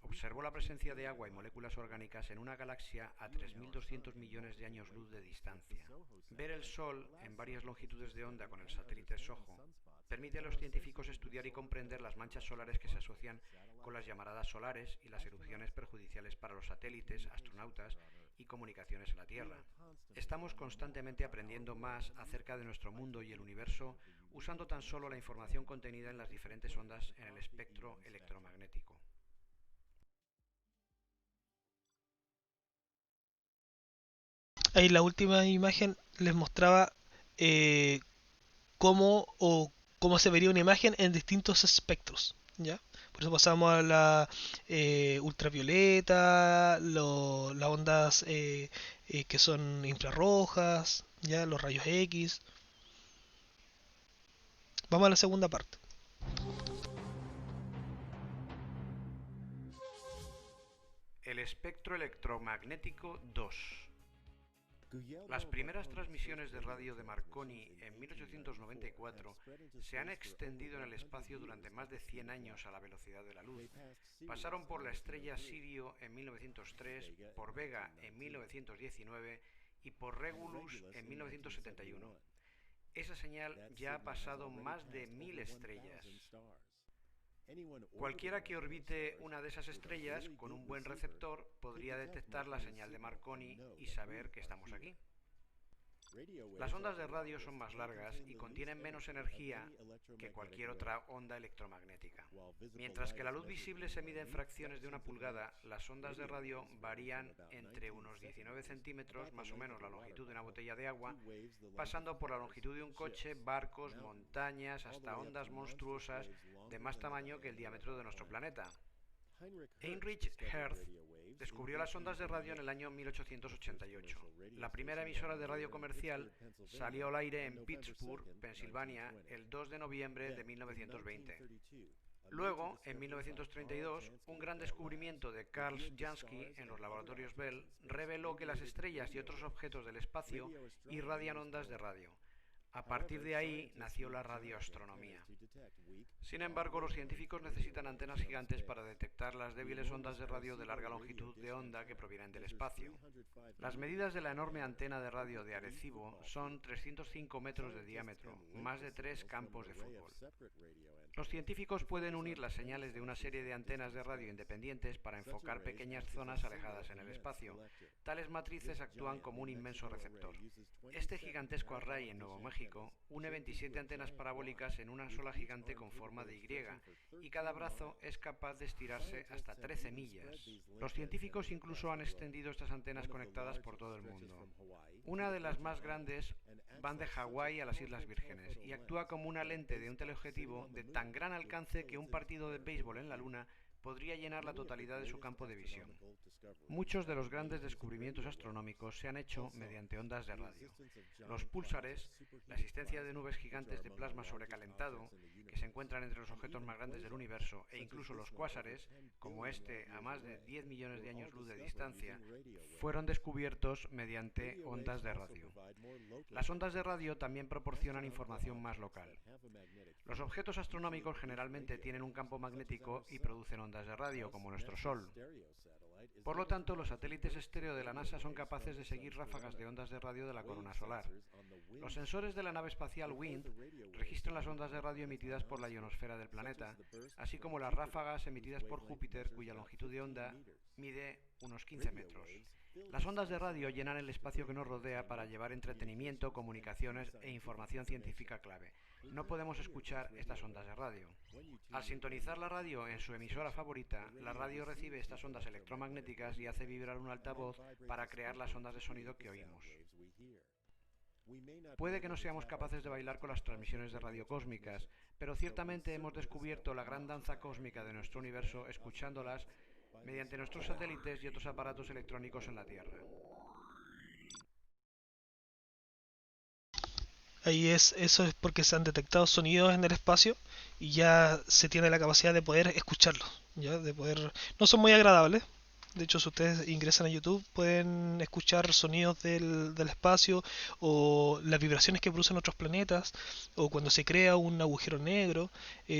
observó la presencia de agua y moléculas orgánicas en una galaxia a 3.200 millones de años luz de distancia. Ver el Sol en varias longitudes de onda con el satélite SOHO permite a los científicos estudiar y comprender las manchas solares que se asocian con las llamaradas solares y las erupciones perjudiciales para los satélites, astronautas y comunicaciones en la Tierra. Estamos constantemente aprendiendo más acerca de nuestro mundo y el universo usando tan solo la información contenida en las diferentes ondas en el espectro electromagnético. Ahí la última imagen les mostraba eh, cómo se vería una imagen en distintos espectros. ¿Ya? Por eso pasamos a la ultravioleta, las ondas que son infrarrojas, ¿ya? Los rayos X. Vamos a la segunda parte. El espectro electromagnético 2. Las primeras transmisiones de radio de Marconi en 1894 se han extendido en el espacio durante más de 100 años a la velocidad de la luz. Pasaron por la estrella Sirio en 1903, por Vega en 1919 y por Regulus en 1971. Esa señal ya ha pasado más de 1000 estrellas. Cualquiera que orbite una de esas estrellas con un buen receptor podría detectar la señal de Marconi y saber que estamos aquí. Las ondas de radio son más largas y contienen menos energía que cualquier otra onda electromagnética. Mientras que la luz visible se mide en fracciones de una pulgada, las ondas de radio varían entre unos 19 centímetros, más o menos la longitud de una botella de agua, pasando por la longitud de un coche, barcos, montañas, hasta ondas monstruosas de más tamaño que el diámetro de nuestro planeta. Heinrich Hertz descubrió las ondas de radio en el año 1888. La primera emisora de radio comercial salió al aire en Pittsburgh, Pensilvania, el 2 de noviembre de 1920. Luego, en 1932, un gran descubrimiento de Carl Jansky en los laboratorios Bell reveló que las estrellas y otros objetos del espacio irradian ondas de radio. A partir de ahí nació la radioastronomía. Sin embargo, los científicos necesitan antenas gigantes para detectar las débiles ondas de radio de larga longitud de onda que provienen del espacio. Las medidas de la enorme antena de radio de Arecibo son 305 metros de diámetro, más de 3 campos de fútbol. Los científicos pueden unir las señales de una serie de antenas de radio independientes para enfocar pequeñas zonas alejadas en el espacio. Tales matrices actúan como un inmenso receptor. Este gigantesco array en Nuevo México une 27 antenas parabólicas en una sola gigante con forma de Y, y cada brazo es capaz de estirarse hasta 13 millas. Los científicos incluso han extendido estas antenas conectadas por todo el mundo. Una de las más grandes van de Hawái a las Islas Vírgenes y actúa como una lente de un teleobjetivo de tan gran alcance que un partido de béisbol en la Luna podría llenar la totalidad de su campo de visión. Muchos de los grandes descubrimientos astronómicos se han hecho mediante ondas de radio. Los púlsares, la existencia de nubes gigantes de plasma sobrecalentado, que se encuentran entre los objetos más grandes del universo, e incluso los cuásares, como este a más de 10 millones de años luz de distancia, fueron descubiertos mediante ondas de radio. Las ondas de radio también proporcionan información más local. Los objetos astronómicos generalmente tienen un campo magnético y producen ondas de radio, como nuestro Sol. Por lo tanto, los satélites estéreo de la NASA son capaces de seguir ráfagas de ondas de radio de la corona solar. Los sensores de la nave espacial WIND registran las ondas de radio emitidas por la ionosfera del planeta, así como las ráfagas emitidas por Júpiter, cuya longitud de onda mide unos 15 metros. Las ondas de radio llenan el espacio que nos rodea para llevar entretenimiento, comunicaciones e información científica clave. No podemos escuchar estas ondas de radio. Al sintonizar la radio en su emisora favorita, la radio recibe estas ondas electromagnéticas y hace vibrar un altavoz para crear las ondas de sonido que oímos. Puede que no seamos capaces de bailar con las transmisiones de radio cósmicas, pero ciertamente hemos descubierto la gran danza cósmica de nuestro universo escuchándolas mediante nuestros satélites y otros aparatos electrónicos en la Tierra. Eso es porque se han detectado sonidos en el espacio y ya se tiene la capacidad de poder escucharlos, no son muy agradables. De hecho, si ustedes ingresan a YouTube pueden escuchar sonidos del espacio o las vibraciones que producen otros planetas o cuando se crea un agujero negro.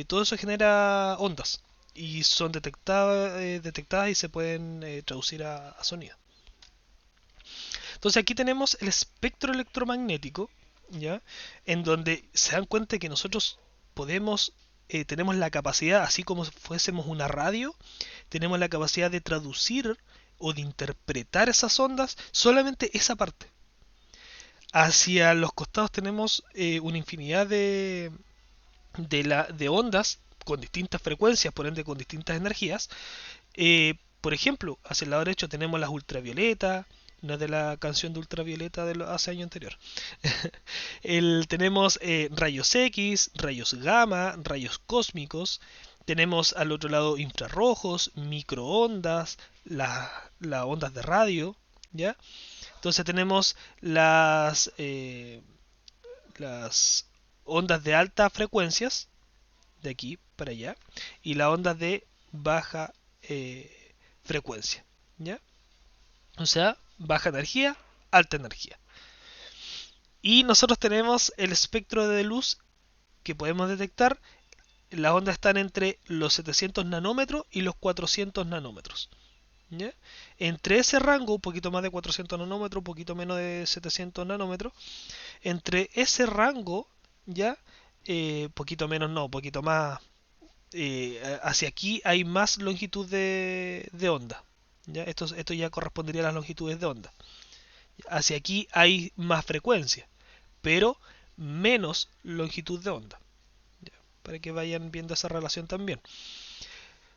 Todo eso genera ondas y son detectadas y se pueden traducir a sonido. Entonces aquí tenemos el espectro electromagnético, ¿ya? En donde se dan cuenta que nosotros tenemos la capacidad, así como fuésemos una radio, tenemos la capacidad de traducir o de interpretar esas ondas, solamente esa parte. Hacia los costados tenemos una infinidad de ondas con distintas frecuencias, por ende con distintas energías. Por ejemplo, hacia el lado derecho tenemos las ultravioletas, no es de la canción de ultravioleta de hace año anterior. Tenemos rayos X, rayos gamma, rayos cósmicos. Tenemos al otro lado infrarrojos, microondas, las ondas de radio, ¿ya? Entonces tenemos las ondas de altas frecuencias, de aquí para allá, y las ondas de baja frecuencia, ¿ya? O sea, baja energía, alta energía. Y nosotros tenemos el espectro de luz que podemos detectar. Las ondas están entre los 700 nanómetros y los 400 nanómetros. ¿Ya? Entre ese rango, un poquito más de 400 nanómetros, un poquito menos de 700 nanómetros, entre ese rango, ya, poquito menos no, poquito más, hacia aquí hay más longitud de onda. ¿Ya? Esto ya correspondería a las longitudes de onda. Hacia aquí hay más frecuencia, pero menos longitud de onda. ¿Ya? Para que vayan viendo esa relación también.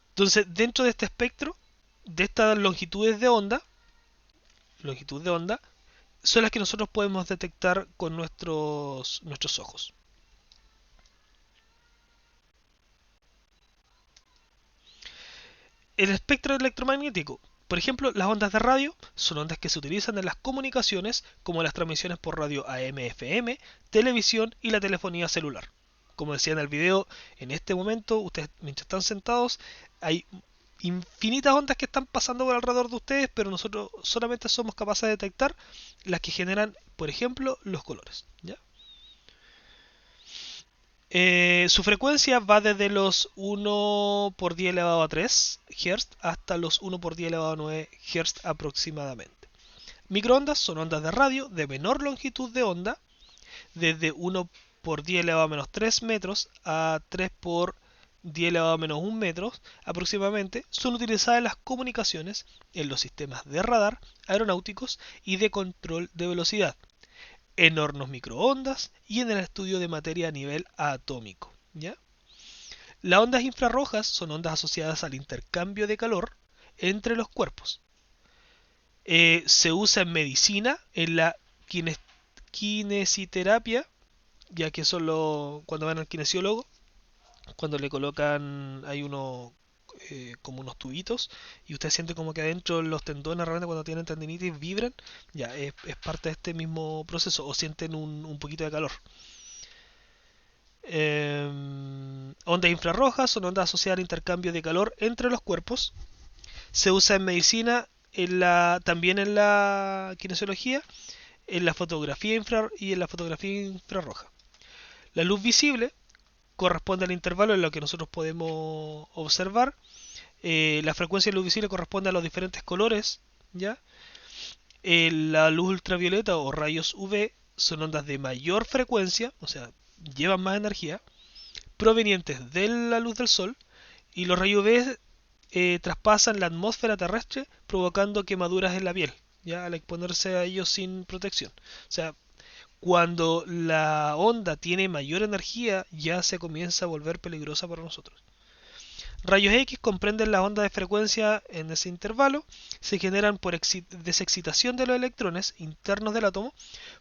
Entonces, dentro de este espectro, de estas longitudes de onda, son las que nosotros podemos detectar con nuestros ojos. El espectro electromagnético. Por ejemplo, las ondas de radio son ondas que se utilizan en las comunicaciones como las transmisiones por radio AM/FM, televisión y la telefonía celular. Como decía en el video, en este momento, ustedes mientras están sentados, hay infinitas ondas que están pasando por alrededor de ustedes, pero nosotros solamente somos capaces de detectar las que generan, por ejemplo, los colores, ¿ya? Su frecuencia va desde los 1 por 10 elevado a 3 Hz hasta los 1 por 10 elevado a 9 Hz aproximadamente. Microondas son ondas de radio de menor longitud de onda, desde 1 por 10 elevado a menos 3 metros a 3 por 10 elevado a menos 1 metros aproximadamente. Son utilizadas en las comunicaciones, en los sistemas de radar, aeronáuticos y de control de velocidad, en hornos microondas y en el estudio de materia a nivel atómico, ¿ya? Las ondas infrarrojas son ondas asociadas al intercambio de calor entre los cuerpos. Se usa en medicina, en la kinesiterapia, ya que cuando van al kinesiólogo, cuando le colocan, hay como unos tubitos y usted siente como que adentro los tendones realmente cuando tienen tendinitis vibran, ya es parte de este mismo proceso, o sienten un poquito de calor. Ondas infrarrojas son ondas asociadas al intercambio de calor entre los cuerpos. Se usa en medicina, también en la kinesiología, en la fotografía y en la fotografía infrarroja. La luz visible corresponde al intervalo en lo que nosotros podemos observar La frecuencia de luz visible corresponde a los diferentes colores, ¿ya? La luz ultravioleta o rayos UV son ondas de mayor frecuencia, o sea, llevan más energía, provenientes de la luz del sol, y los rayos UV traspasan la atmósfera terrestre provocando quemaduras en la piel, ya al exponerse a ellos sin protección. O sea, cuando la onda tiene mayor energía ya se comienza a volver peligrosa para nosotros. Rayos X comprenden las ondas de frecuencia en ese intervalo, se generan por desexcitación de los electrones internos del átomo,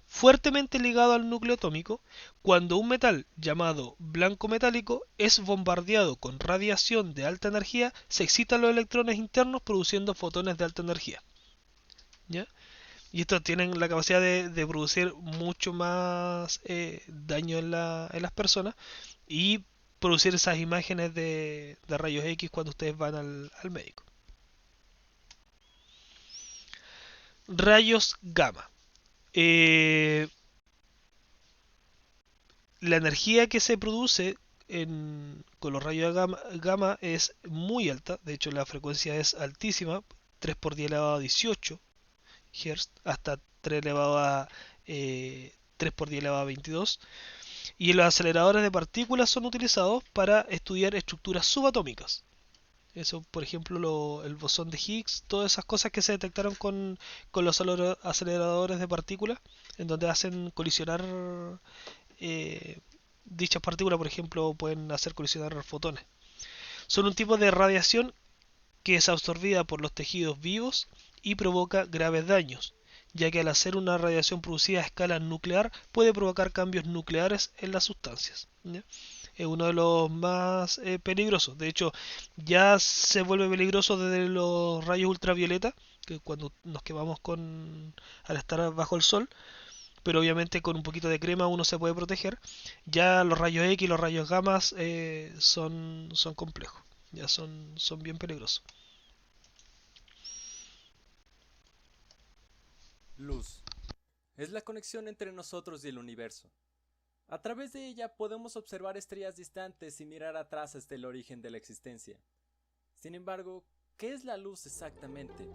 fuertemente ligado al núcleo atómico, cuando un metal llamado blanco metálico es bombardeado con radiación de alta energía, se excitan los electrones internos produciendo fotones de alta energía. ¿Ya? Y estos tienen la capacidad de producir mucho más daño en las personas y producir esas imágenes de rayos X cuando ustedes van al médico. Rayos gamma. La energía que se produce con los rayos gamma es muy alta, de hecho la frecuencia es altísima, 3 por 10 elevado a 18 Hz hasta 3 elevado a 3 por 10 elevado a 22, y los aceleradores de partículas son utilizados para estudiar estructuras subatómicas. Eso, por ejemplo, el bosón de Higgs, todas esas cosas que se detectaron con los aceleradores de partículas, en donde hacen colisionar dichas partículas, por ejemplo, pueden hacer colisionar fotones. Son un tipo de radiación que es absorbida por los tejidos vivos y provoca graves daños, ya que al hacer una radiación producida a escala nuclear puede provocar cambios nucleares en las sustancias, ¿ya? Es uno de los más peligrosos. De hecho, ya se vuelve peligroso desde los rayos ultravioleta, que cuando nos quemamos al estar bajo el sol, pero obviamente con un poquito de crema uno se puede proteger. Ya los rayos X y los rayos gamma son complejos, ya son bien peligrosos. Luz. Es la conexión entre nosotros y el universo. A través de ella podemos observar estrellas distantes y mirar atrás hasta el origen de la existencia. Sin embargo, ¿qué es la luz exactamente?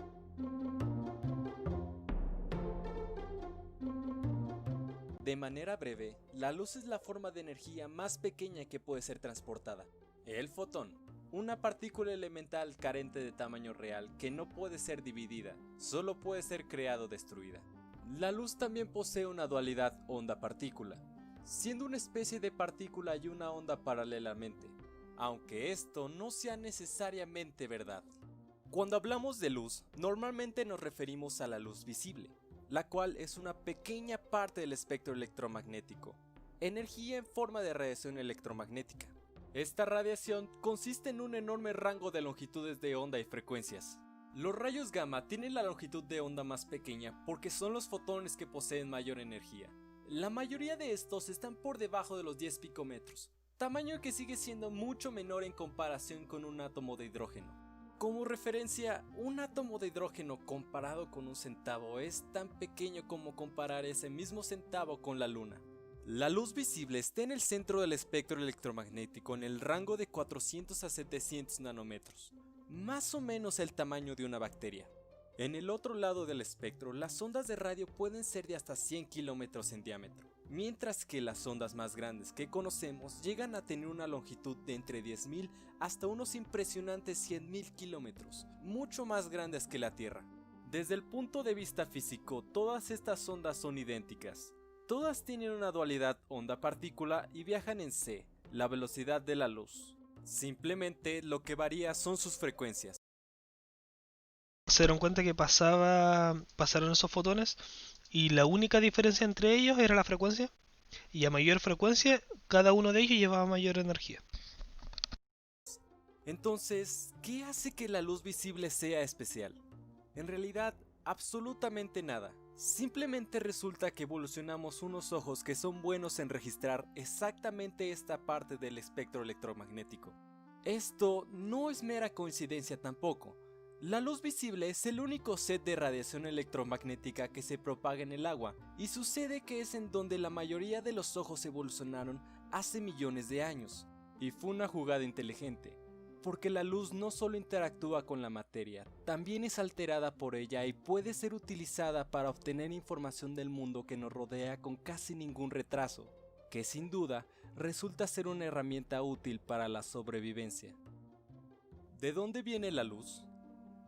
De manera breve, la luz es la forma de energía más pequeña que puede ser transportada. El fotón, una partícula elemental carente de tamaño real que no puede ser dividida, solo puede ser creada o destruida. La luz también posee una dualidad onda-partícula, siendo una especie de partícula y una onda paralelamente, aunque esto no sea necesariamente verdad. Cuando hablamos de luz, normalmente nos referimos a la luz visible, la cual es una pequeña parte del espectro electromagnético, energía en forma de radiación electromagnética. Esta radiación consiste en un enorme rango de longitudes de onda y frecuencias. Los rayos gamma tienen la longitud de onda más pequeña porque son los fotones que poseen mayor energía. La mayoría de estos están por debajo de los 10 picómetros, tamaño que sigue siendo mucho menor en comparación con un átomo de hidrógeno. Como referencia, un átomo de hidrógeno comparado con un centavo es tan pequeño como comparar ese mismo centavo con la luna. La luz visible está en el centro del espectro electromagnético en el rango de 400 a 700 nanómetros, más o menos el tamaño de una bacteria. En el otro lado del espectro, las ondas de radio pueden ser de hasta 100 kilómetros en diámetro, mientras que las ondas más grandes que conocemos llegan a tener una longitud de entre 10.000 hasta unos impresionantes 100.000 kilómetros, mucho más grandes que la Tierra. Desde el punto de vista físico, todas estas ondas son idénticas. Todas tienen una dualidad onda-partícula y viajan en c, la velocidad de la luz. Simplemente lo que varía son sus frecuencias. Se dieron cuenta que pasaron esos fotones y la única diferencia entre ellos era la frecuencia, y a mayor frecuencia cada uno de ellos llevaba mayor energía. Entonces, ¿qué hace que la luz visible sea especial? En realidad, absolutamente nada. Simplemente resulta que evolucionamos unos ojos que son buenos en registrar exactamente esta parte del espectro electromagnético. Esto no es mera coincidencia tampoco. La luz visible es el único set de radiación electromagnética que se propaga en el agua, y sucede que es en donde la mayoría de los ojos evolucionaron hace millones de años. Y fue una jugada inteligente, porque la luz no solo interactúa con la materia, también es alterada por ella y puede ser utilizada para obtener información del mundo que nos rodea con casi ningún retraso, que sin duda resulta ser una herramienta útil para la sobrevivencia. ¿De dónde viene la luz?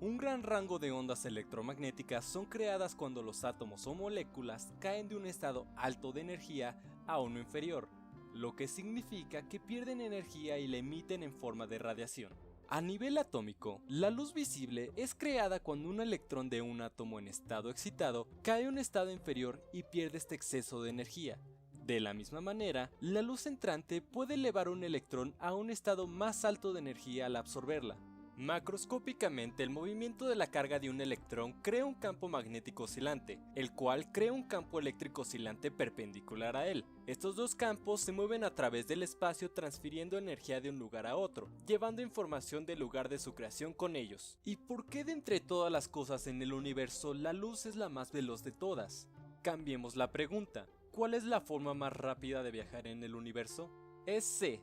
Un gran rango de ondas electromagnéticas son creadas cuando los átomos o moléculas caen de un estado alto de energía a uno inferior, lo que significa que pierden energía y la emiten en forma de radiación. A nivel atómico, la luz visible es creada cuando un electrón de un átomo en estado excitado cae a un estado inferior y pierde este exceso de energía. De la misma manera, la luz entrante puede elevar un electrón a un estado más alto de energía al absorberla. Macroscópicamente, el movimiento de la carga de un electrón crea un campo magnético oscilante, el cual crea un campo eléctrico oscilante perpendicular a él. Estos dos campos se mueven a través del espacio transfiriendo energía de un lugar a otro, llevando información del lugar de su creación con ellos. ¿Y por qué de entre todas las cosas en el universo la luz es la más veloz de todas? Cambiemos la pregunta. ¿Cuál es la forma más rápida de viajar en el universo? Es C.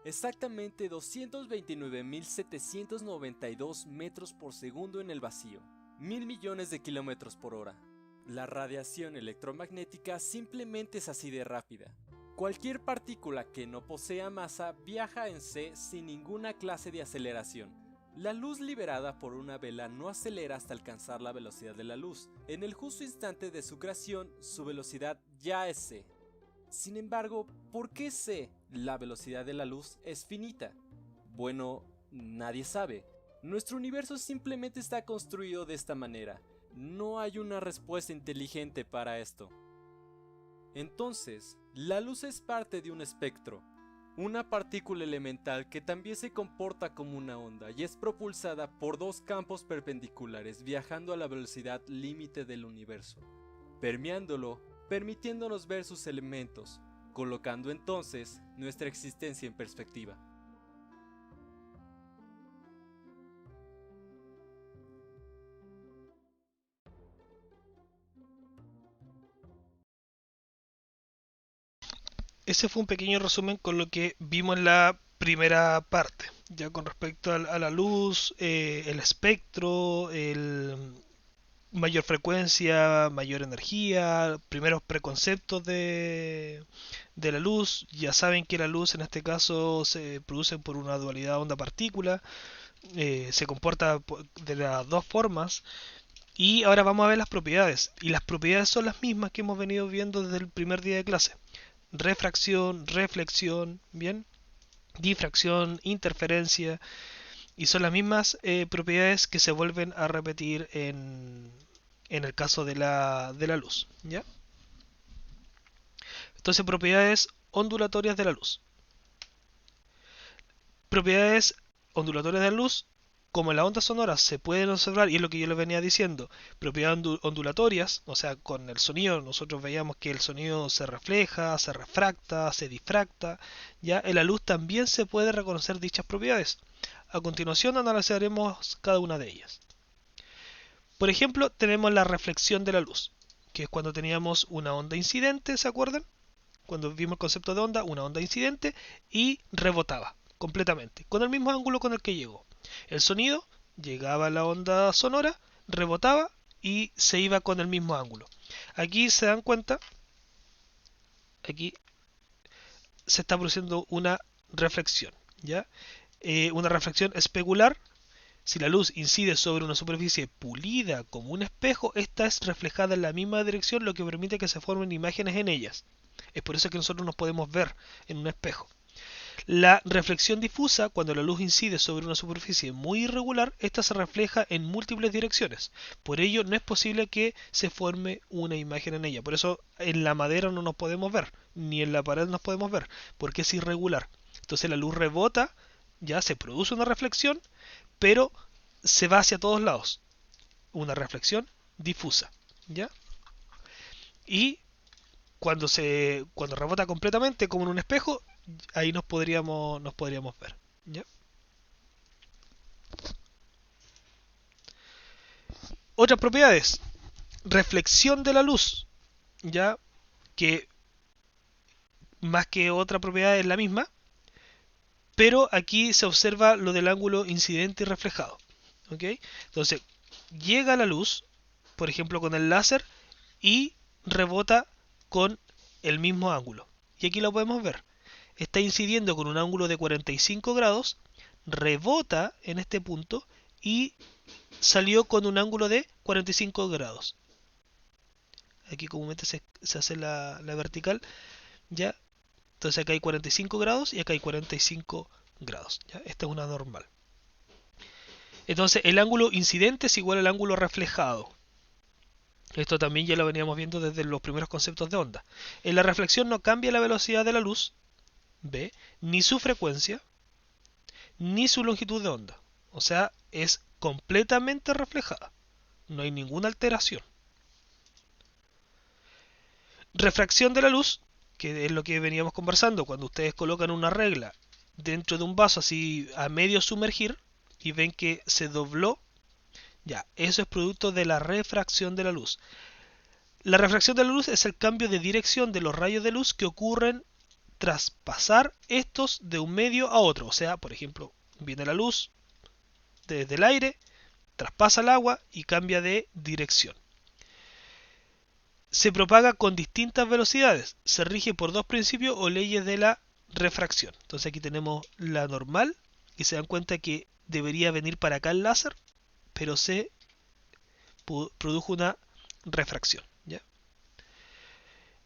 Exactamente 229.792 metros por segundo en el vacío, 1.000 millones de kilómetros por hora. La radiación electromagnética simplemente es así de rápida. Cualquier partícula que no posea masa viaja en C sin ninguna clase de aceleración. La luz liberada por una vela no acelera hasta alcanzar la velocidad de la luz. En el justo instante de su creación, su velocidad ya es C. Sin embargo, ¿por qué C, la velocidad de la luz, es finita? Bueno, nadie sabe. Nuestro universo simplemente está construido de esta manera. No hay una respuesta inteligente para esto. Entonces, la luz es parte de un espectro, una partícula elemental que también se comporta como una onda y es propulsada por dos campos perpendiculares viajando a la velocidad límite del universo, permeándolo, permitiéndonos ver sus elementos, colocando entonces nuestra existencia en perspectiva. Ese fue un pequeño resumen con lo que vimos en la primera parte, ya con respecto a la luz, el espectro, el mayor frecuencia, mayor energía, primeros preconceptos de la luz. Ya saben que la luz en este caso se produce por una dualidad onda-partícula, se comporta de las dos formas. Y ahora vamos a ver las propiedades. Y las propiedades son las mismas que hemos venido viendo desde el primer día de clase. Refracción, reflexión, bien, difracción, interferencia, y son las mismas propiedades que se vuelven a repetir en el caso de la luz, ¿ya? Entonces, propiedades ondulatorias de la luz. Propiedades ondulatorias de la luz, como en las ondas sonoras se pueden observar, y es lo que yo les venía diciendo, propiedades ondulatorias, o sea, con el sonido nosotros veíamos que el sonido se refleja, se refracta, se difracta, ya en la luz también se puede reconocer dichas propiedades. A continuación analizaremos cada una de ellas. Por ejemplo, tenemos la reflexión de la luz, que es cuando teníamos una onda incidente, ¿se acuerdan? Cuando vimos el concepto de onda, una onda incidente y rebotaba completamente, con el mismo ángulo con el que llegó. El sonido llegaba a la onda sonora, rebotaba y se iba con el mismo ángulo. Aquí se dan cuenta, aquí se está produciendo una reflexión, ¿ya? Una reflexión especular. Si la luz incide sobre una superficie pulida como un espejo, esta es reflejada en la misma dirección, lo que permite que se formen imágenes en ellas. Es por eso que nosotros nos podemos ver en un espejo. La reflexión difusa, cuando la luz incide sobre una superficie muy irregular, esta se refleja en múltiples direcciones. Por ello no es posible que se forme una imagen en ella. Por eso en la madera no nos podemos ver, ni en la pared nos podemos ver, porque es irregular. Entonces la luz rebota, ya se produce una reflexión, pero se va hacia todos lados. Una reflexión difusa, ¿ya? Y cuando rebota completamente como en un espejo, ahí nos podríamos ver, ¿ya? Otras propiedades. Reflexión de la luz, ya que más que otra propiedad es la misma. pero aquí se observa lo del ángulo incidente y reflejado. ¿Ok? Entonces, llega la luz, por ejemplo con el láser, y rebota con el mismo ángulo. Y aquí lo podemos ver. Está incidiendo con un ángulo de 45 grados, rebota en este punto y salió con un ángulo de 45 grados. Aquí comúnmente se hace la vertical, ¿ya? Entonces acá hay 45 grados y acá hay 45 grados, ¿ya? Esta es una normal. Entonces el ángulo incidente es igual al ángulo reflejado. Esto también ya lo veníamos viendo desde los primeros conceptos de onda. En la reflexión no cambia la velocidad de la luz, ¿ve? Ni su frecuencia, ni su longitud de onda. O sea, es completamente reflejada. No hay ninguna alteración. Refracción de la luz, que es lo que veníamos conversando, cuando ustedes colocan una regla dentro de un vaso así a medio sumergir y ven que se dobló, ya, eso es producto de la refracción de la luz. La refracción de la luz es el cambio de dirección de los rayos de luz que ocurren tras pasar estos de un medio a otro. O sea, por ejemplo, viene la luz desde el aire, traspasa el agua y cambia de dirección. Se propaga con distintas velocidades. Se rige por dos principios o leyes de la refracción. Entonces aquí tenemos la normal y se dan cuenta que debería venir para acá el láser, pero se produjo una refracción, ¿ya?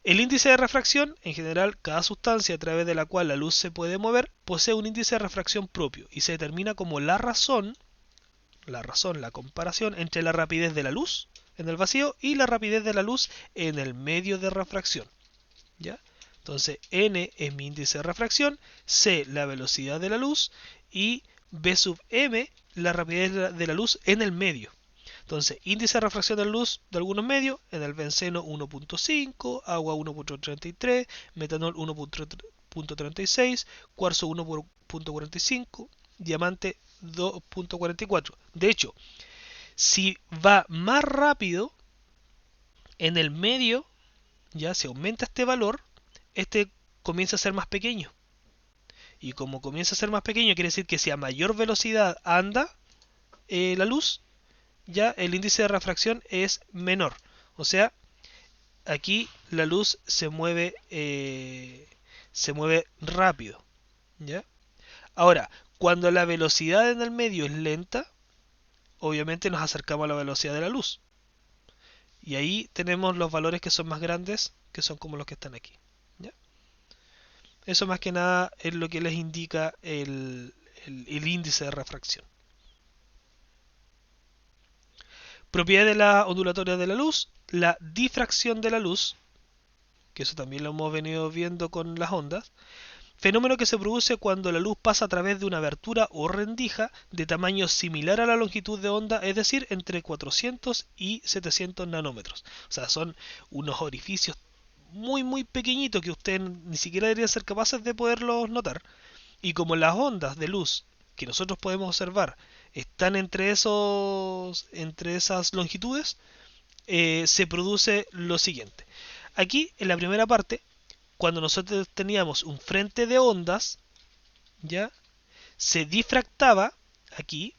El índice de refracción, en general, cada sustancia a través de la cual la luz se puede mover, posee un índice de refracción propio y se determina como la comparación entre la rapidez de la luz en el vacío y la rapidez de la luz en el medio de refracción, ¿ya? Entonces n es mi índice de refracción, c la velocidad de la luz y b sub m la rapidez de la luz en el medio. Entonces, índice de refracción de la luz de algunos medios, en el benceno 1.5, agua 1.33, metanol 1.36, cuarzo 1.45, diamante 2.44. De hecho, si va más rápido en el medio, ya se aumenta este valor, este comienza a ser más pequeño. Y como comienza a ser más pequeño, quiere decir que si a mayor velocidad anda la luz, ya el índice de refracción es menor. O sea, aquí la luz se mueve rápido, ¿ya? Ahora, cuando la velocidad en el medio es lenta, obviamente nos acercamos a la velocidad de la luz. Y ahí tenemos los valores que son más grandes, que son como los que están aquí, ¿ya? Eso más que nada es lo que les indica el índice de refracción. Propiedad de la ondulatoria de la luz, la difracción de la luz, que eso también lo hemos venido viendo con las ondas, fenómeno que se produce cuando la luz pasa a través de una abertura o rendija de tamaño similar a la longitud de onda, es decir, entre 400 y 700 nanómetros. O sea, son unos orificios muy pequeñitos que ustedes ni siquiera deberían ser capaces de poderlos notar. Y como las ondas de luz que nosotros podemos observar están entre esas longitudes, se produce lo siguiente. Aquí, en la primera parte, cuando nosotros teníamos un frente de ondas, ¿ya? Se difractaba aquí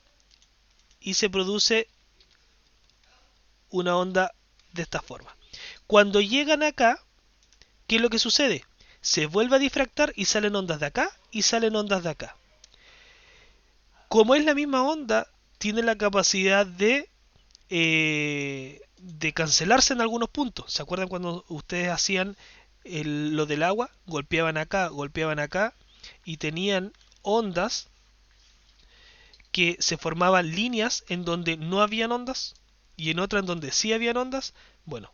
y se produce una onda de esta forma. Cuando llegan acá, ¿qué es lo que sucede? Se vuelve a difractar y salen ondas de acá y salen ondas de acá. Como es la misma onda, tiene la capacidad de cancelarse en algunos puntos. ¿Se acuerdan cuando ustedes hacían lo del agua? Golpeaban acá y tenían ondas que se formaban líneas en donde no habían ondas y en otras en donde sí habían ondas. Bueno,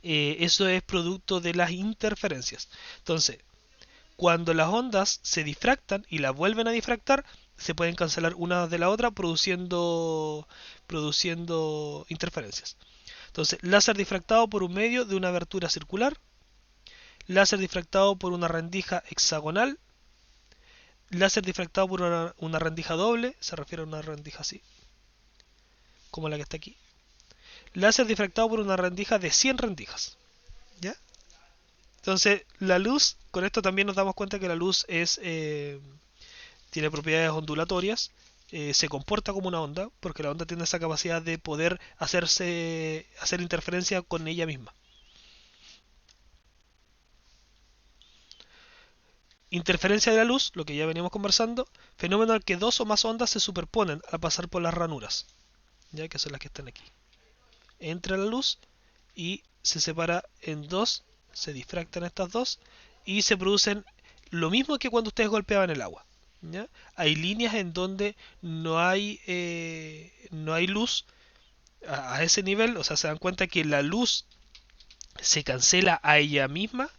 eso es producto de las interferencias. Entonces, cuando las ondas se difractan y las vuelven a difractar, se pueden cancelar una de la otra produciendo interferencias. Entonces, láser difractado por un medio de una abertura circular, láser difractado por una rendija hexagonal, láser difractado por una rendija doble, se refiere a una rendija así, como la que está aquí. Láser difractado por una rendija de 100 rendijas, ¿ya? Entonces, la luz, con esto también nos damos cuenta que la luz es tiene propiedades ondulatorias, se comporta como una onda, porque la onda tiene esa capacidad de poder hacer interferencia con ella misma. Interferencia de la luz, lo que ya veníamos conversando, fenómeno en el que dos o más ondas se superponen al pasar por las ranuras, ya que son las que están aquí. Entra la luz y se separa en dos, se difractan estas dos y se producen lo mismo que cuando ustedes golpeaban el agua, ¿ya? Hay líneas en donde no hay luz a ese nivel, o sea, se dan cuenta que la luz se cancela a ella misma,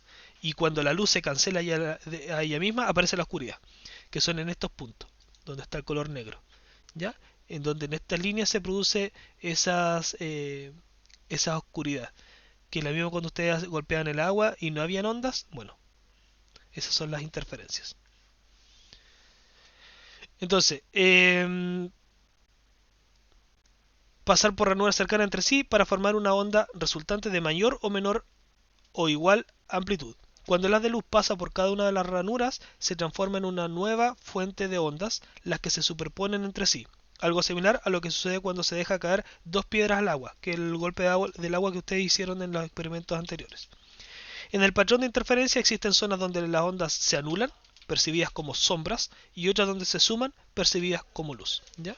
y cuando la luz se cancela a ella misma aparece la oscuridad, que son en estos puntos donde está el color negro, ¿ya? En donde en estas líneas se produce esa oscuridad, que es la misma cuando ustedes golpeaban el agua y no habían ondas. Bueno, esas son las interferencias. Entonces, pasar por ranuras cercanas entre sí para formar una onda resultante de mayor o menor o igual amplitud. Cuando el haz de luz pasa por cada una de las ranuras, se transforma en una nueva fuente de ondas, las que se superponen entre sí. Algo similar a lo que sucede cuando se deja caer dos piedras al agua, que el golpe del agua que ustedes hicieron en los experimentos anteriores. En el patrón de interferencia existen zonas donde las ondas se anulan, percibidas como sombras, y otras donde se suman, percibidas como luz, ¿ya?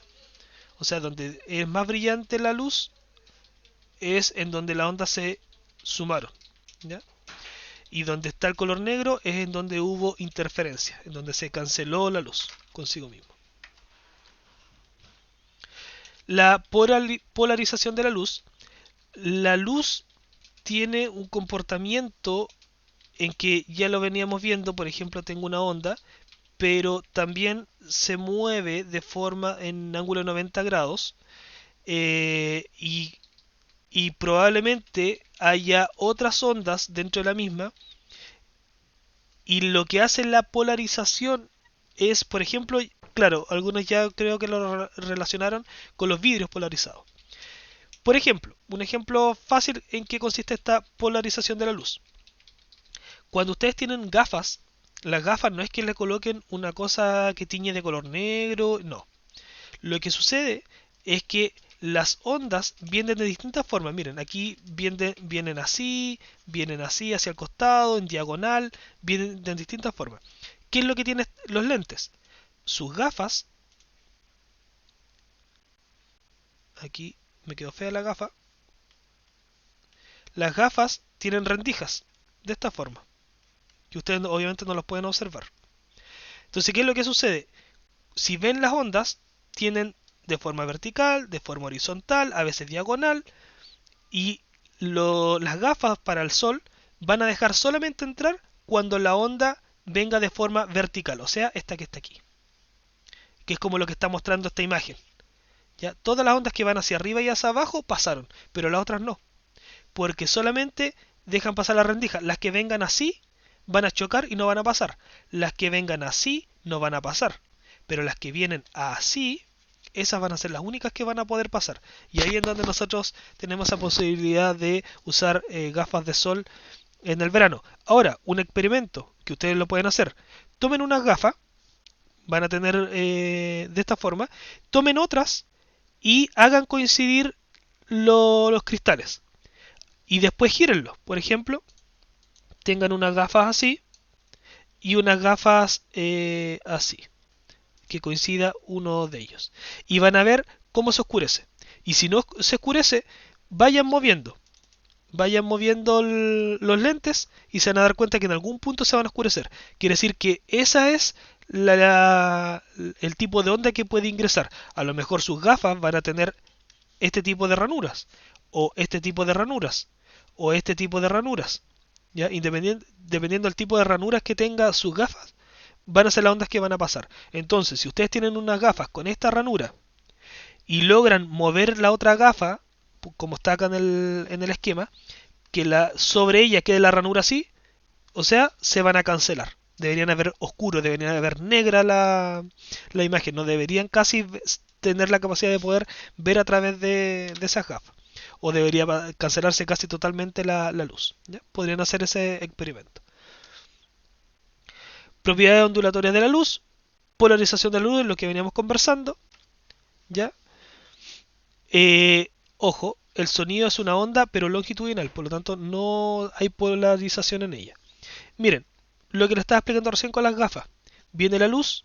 O sea, donde es más brillante la luz es en donde las ondas se sumaron, ¿ya? Y donde está el color negro es en donde hubo interferencia, en donde se canceló la luz consigo mismo. La polarización de la luz tiene un comportamiento en que ya lo veníamos viendo. Por ejemplo, tengo una onda, pero también se mueve de forma en ángulo de 90 grados, y probablemente haya otras ondas dentro de la misma, y lo que hace la polarización es, por ejemplo, claro, algunos ya creo que lo relacionaron con los vidrios polarizados. Por ejemplo, un ejemplo fácil en qué consiste esta polarización de la luz. Cuando ustedes tienen gafas, las gafas no es que le coloquen una cosa que tiñe de color negro, no. Lo que sucede es que las ondas vienen de distintas formas. Miren, aquí vienen así hacia el costado, en diagonal, vienen de distintas formas. ¿Qué es lo que tienen los lentes? Sus gafas, aquí me quedó fea la gafa, las gafas tienen rendijas de esta forma, que ustedes obviamente no los pueden observar. Entonces, ¿qué es lo que sucede? Si ven las ondas, tienen de forma vertical, de forma horizontal, a veces diagonal, y las gafas para el sol van a dejar solamente entrar cuando la onda venga de forma vertical, o sea, esta que está aquí, que es como lo que está mostrando esta imagen. ¿Ya? Todas las ondas que van hacia arriba y hacia abajo pasaron, pero las otras no, porque solamente dejan pasar la rendija. Las que vengan así van a chocar y no van a pasar, las que vengan así no van a pasar, pero las que vienen así, esas van a ser las únicas que van a poder pasar. Y ahí es donde nosotros tenemos esa posibilidad de usar gafas de sol en el verano. Ahora, un experimento que ustedes lo pueden hacer: tomen unas gafas, van a tener de esta forma, tomen otras y hagan coincidir los cristales, y después gírenlos. Por ejemplo, tengan unas gafas así y unas gafas así, que coincida uno de ellos, y van a ver cómo se oscurece. Y si no se oscurece, vayan moviendo los lentes y se van a dar cuenta que en algún punto se van a oscurecer. Quiere decir que esa es el tipo de onda que puede ingresar. A lo mejor sus gafas van a tener este tipo de ranuras, o este tipo de ranuras, o este tipo de ranuras, ¿ya? Dependiendo del tipo de ranuras que tenga sus gafas, van a ser las ondas que van a pasar. Entonces, si ustedes tienen unas gafas con esta ranura y logran mover la otra gafa, como está acá en el esquema, que sobre ella quede la ranura así, o sea, se van a cancelar. Deberían haber oscuro, deberían haber negra la imagen, no deberían casi tener la capacidad de poder ver a través de esas gafas, o debería cancelarse casi totalmente la luz, ¿ya? Podrían hacer ese experimento. Propiedades ondulatorias de la luz. polarización de la luz, lo que veníamos conversando, ¿ya? Ojo, el sonido es una onda pero longitudinal, por lo tanto no hay polarización en ella. Miren, lo que les estaba explicando recién con las gafas. Viene la luz,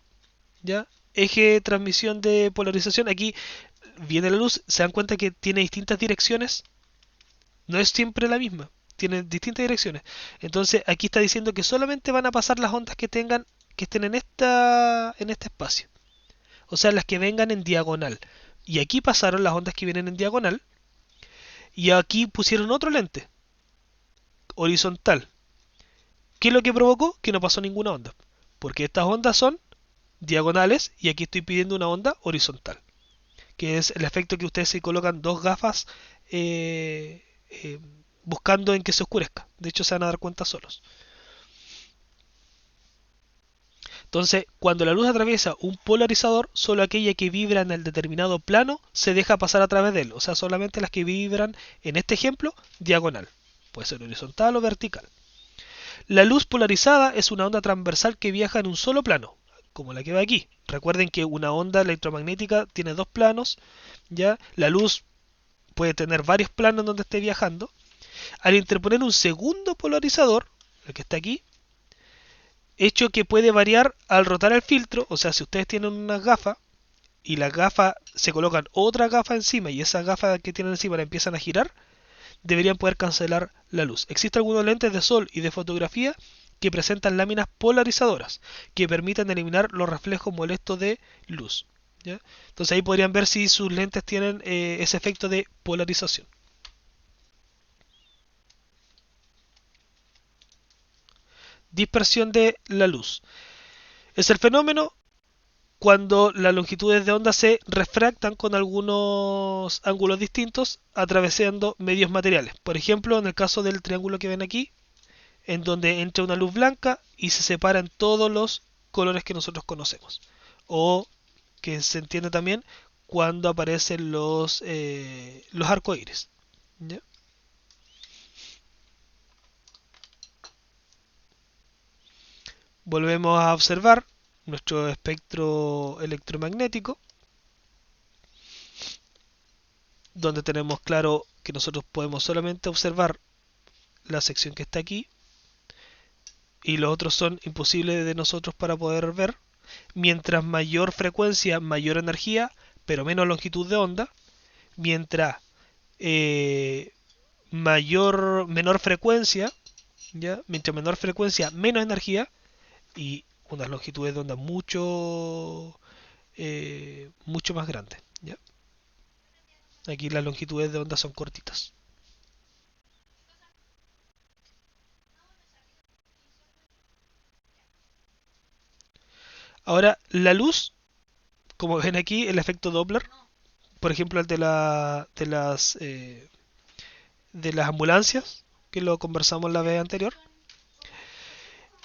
¿ya? Eje de transmisión de polarización. Aquí viene la luz, se dan cuenta que tiene distintas direcciones. No es siempre la misma, tiene distintas direcciones. Entonces aquí está diciendo que solamente van a pasar las ondas que estén en este espacio. O sea, las que vengan en diagonal. Y aquí pasaron las ondas que vienen en diagonal. Y aquí pusieron otro lente, horizontal. ¿Qué es lo que provocó? Que no pasó ninguna onda. Porque estas ondas son diagonales y aquí estoy pidiendo una onda horizontal. Que es el efecto que ustedes se colocan dos gafas buscando en que se oscurezca. De hecho se van a dar cuenta solos. Entonces, cuando la luz atraviesa un polarizador, solo aquella que vibra en el determinado plano se deja pasar a través de él. O sea, solamente las que vibran, en este ejemplo, diagonal. Puede ser horizontal o vertical. La luz polarizada es una onda transversal que viaja en un solo plano, como la que va aquí. Recuerden que una onda electromagnética tiene dos planos, ¿ya? La luz puede tener varios planos en donde esté viajando. Al interponer un segundo polarizador, el que está aquí, hecho que puede variar al rotar el filtro, o sea, si ustedes tienen una gafa y la gafa se colocan otra gafa encima y esa gafa que tienen encima la empiezan a girar, deberían poder cancelar la luz. Existen algunos lentes de sol y de fotografía que presentan láminas polarizadoras que permiten eliminar los reflejos molestos de luz, ¿ya? Entonces ahí podrían ver si sus lentes tienen ese efecto de polarización. Dispersión de la luz. Es el fenómeno cuando las longitudes de onda se refractan con algunos ángulos distintos atravesando medios materiales. Por ejemplo, en el caso del triángulo que ven aquí, en donde entra una luz blanca y se separan todos los colores que nosotros conocemos. O que se entiende también cuando aparecen los arcoíris, ¿ya? Volvemos a observar nuestro espectro electromagnético, donde tenemos claro que nosotros podemos solamente observar la sección que está aquí y los otros son imposibles de nosotros para poder ver. Mientras mayor frecuencia, mayor energía, pero menos longitud de onda. Mientras menor frecuencia, ¿ya? Mientras menor frecuencia, menos energía y unas longitudes de onda mucho más grandes, ¿ya? Aquí las longitudes de onda son cortitas. Ahora, la luz, como ven aquí, el efecto Doppler, por ejemplo, el de las ambulancias, que lo conversamos la vez anterior.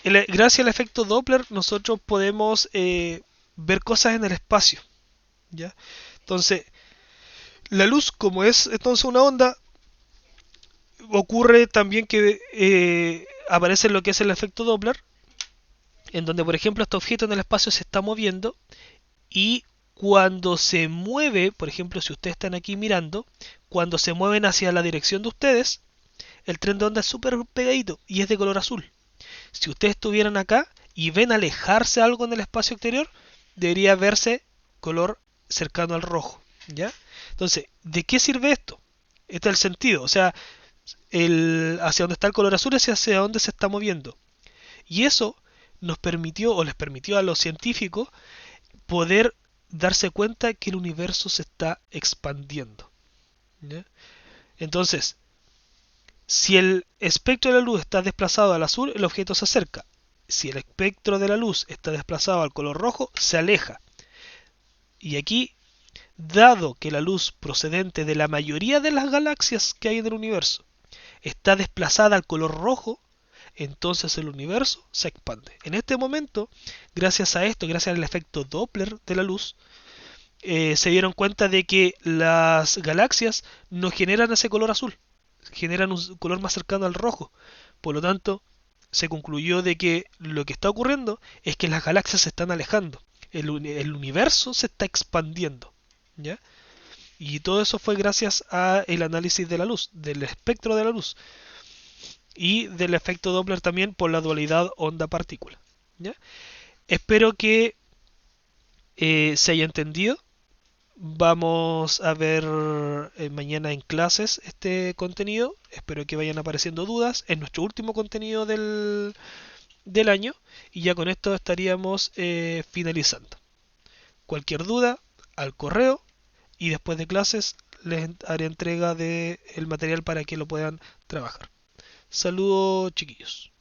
Gracias al efecto Doppler, nosotros podemos ver cosas en el espacio, ¿ya? Entonces, la luz, como es entonces una onda, ocurre también que aparece lo que es el efecto Doppler, en donde, por ejemplo, este objeto en el espacio se está moviendo y cuando se mueve, por ejemplo, si ustedes están aquí mirando, cuando se mueven hacia la dirección de ustedes, el tren de onda es súper pegadito y es de color azul. Si ustedes estuvieran acá y ven alejarse algo en el espacio exterior, debería verse color cercano al rojo, ¿ya? Entonces, ¿de qué sirve esto? Este es el sentido, o sea, hacia donde está el color azul es hacia donde se está moviendo. Y eso nos permitió, o les permitió a los científicos, poder darse cuenta que el universo se está expandiendo, ¿ya? Entonces, si el espectro de la luz está desplazado al azul, el objeto se acerca. Si el espectro de la luz está desplazado al color rojo, se aleja. Y aquí, dado que la luz procedente de la mayoría de las galaxias que hay en el universo está desplazada al color rojo, entonces el universo se expande. En este momento, gracias a esto, gracias al efecto Doppler de la luz, se dieron cuenta de que las galaxias no generan ese color azul, generan un color más cercano al rojo. Por lo tanto, se concluyó de que lo que está ocurriendo es que las galaxias se están alejando. el universo se está expandiendo, ¿ya? Y todo eso fue gracias a el análisis de la luz, del espectro de la luz y del efecto Doppler también por la dualidad onda-partícula, ¿ya? Espero que se haya entendido. Vamos a ver mañana en clases este contenido. Espero que vayan apareciendo dudas. Es nuestro último contenido del año y ya con esto estaríamos finalizando. Cualquier duda, al correo, y después de clases les haré entrega del material para que lo puedan trabajar. Saludos, chiquillos.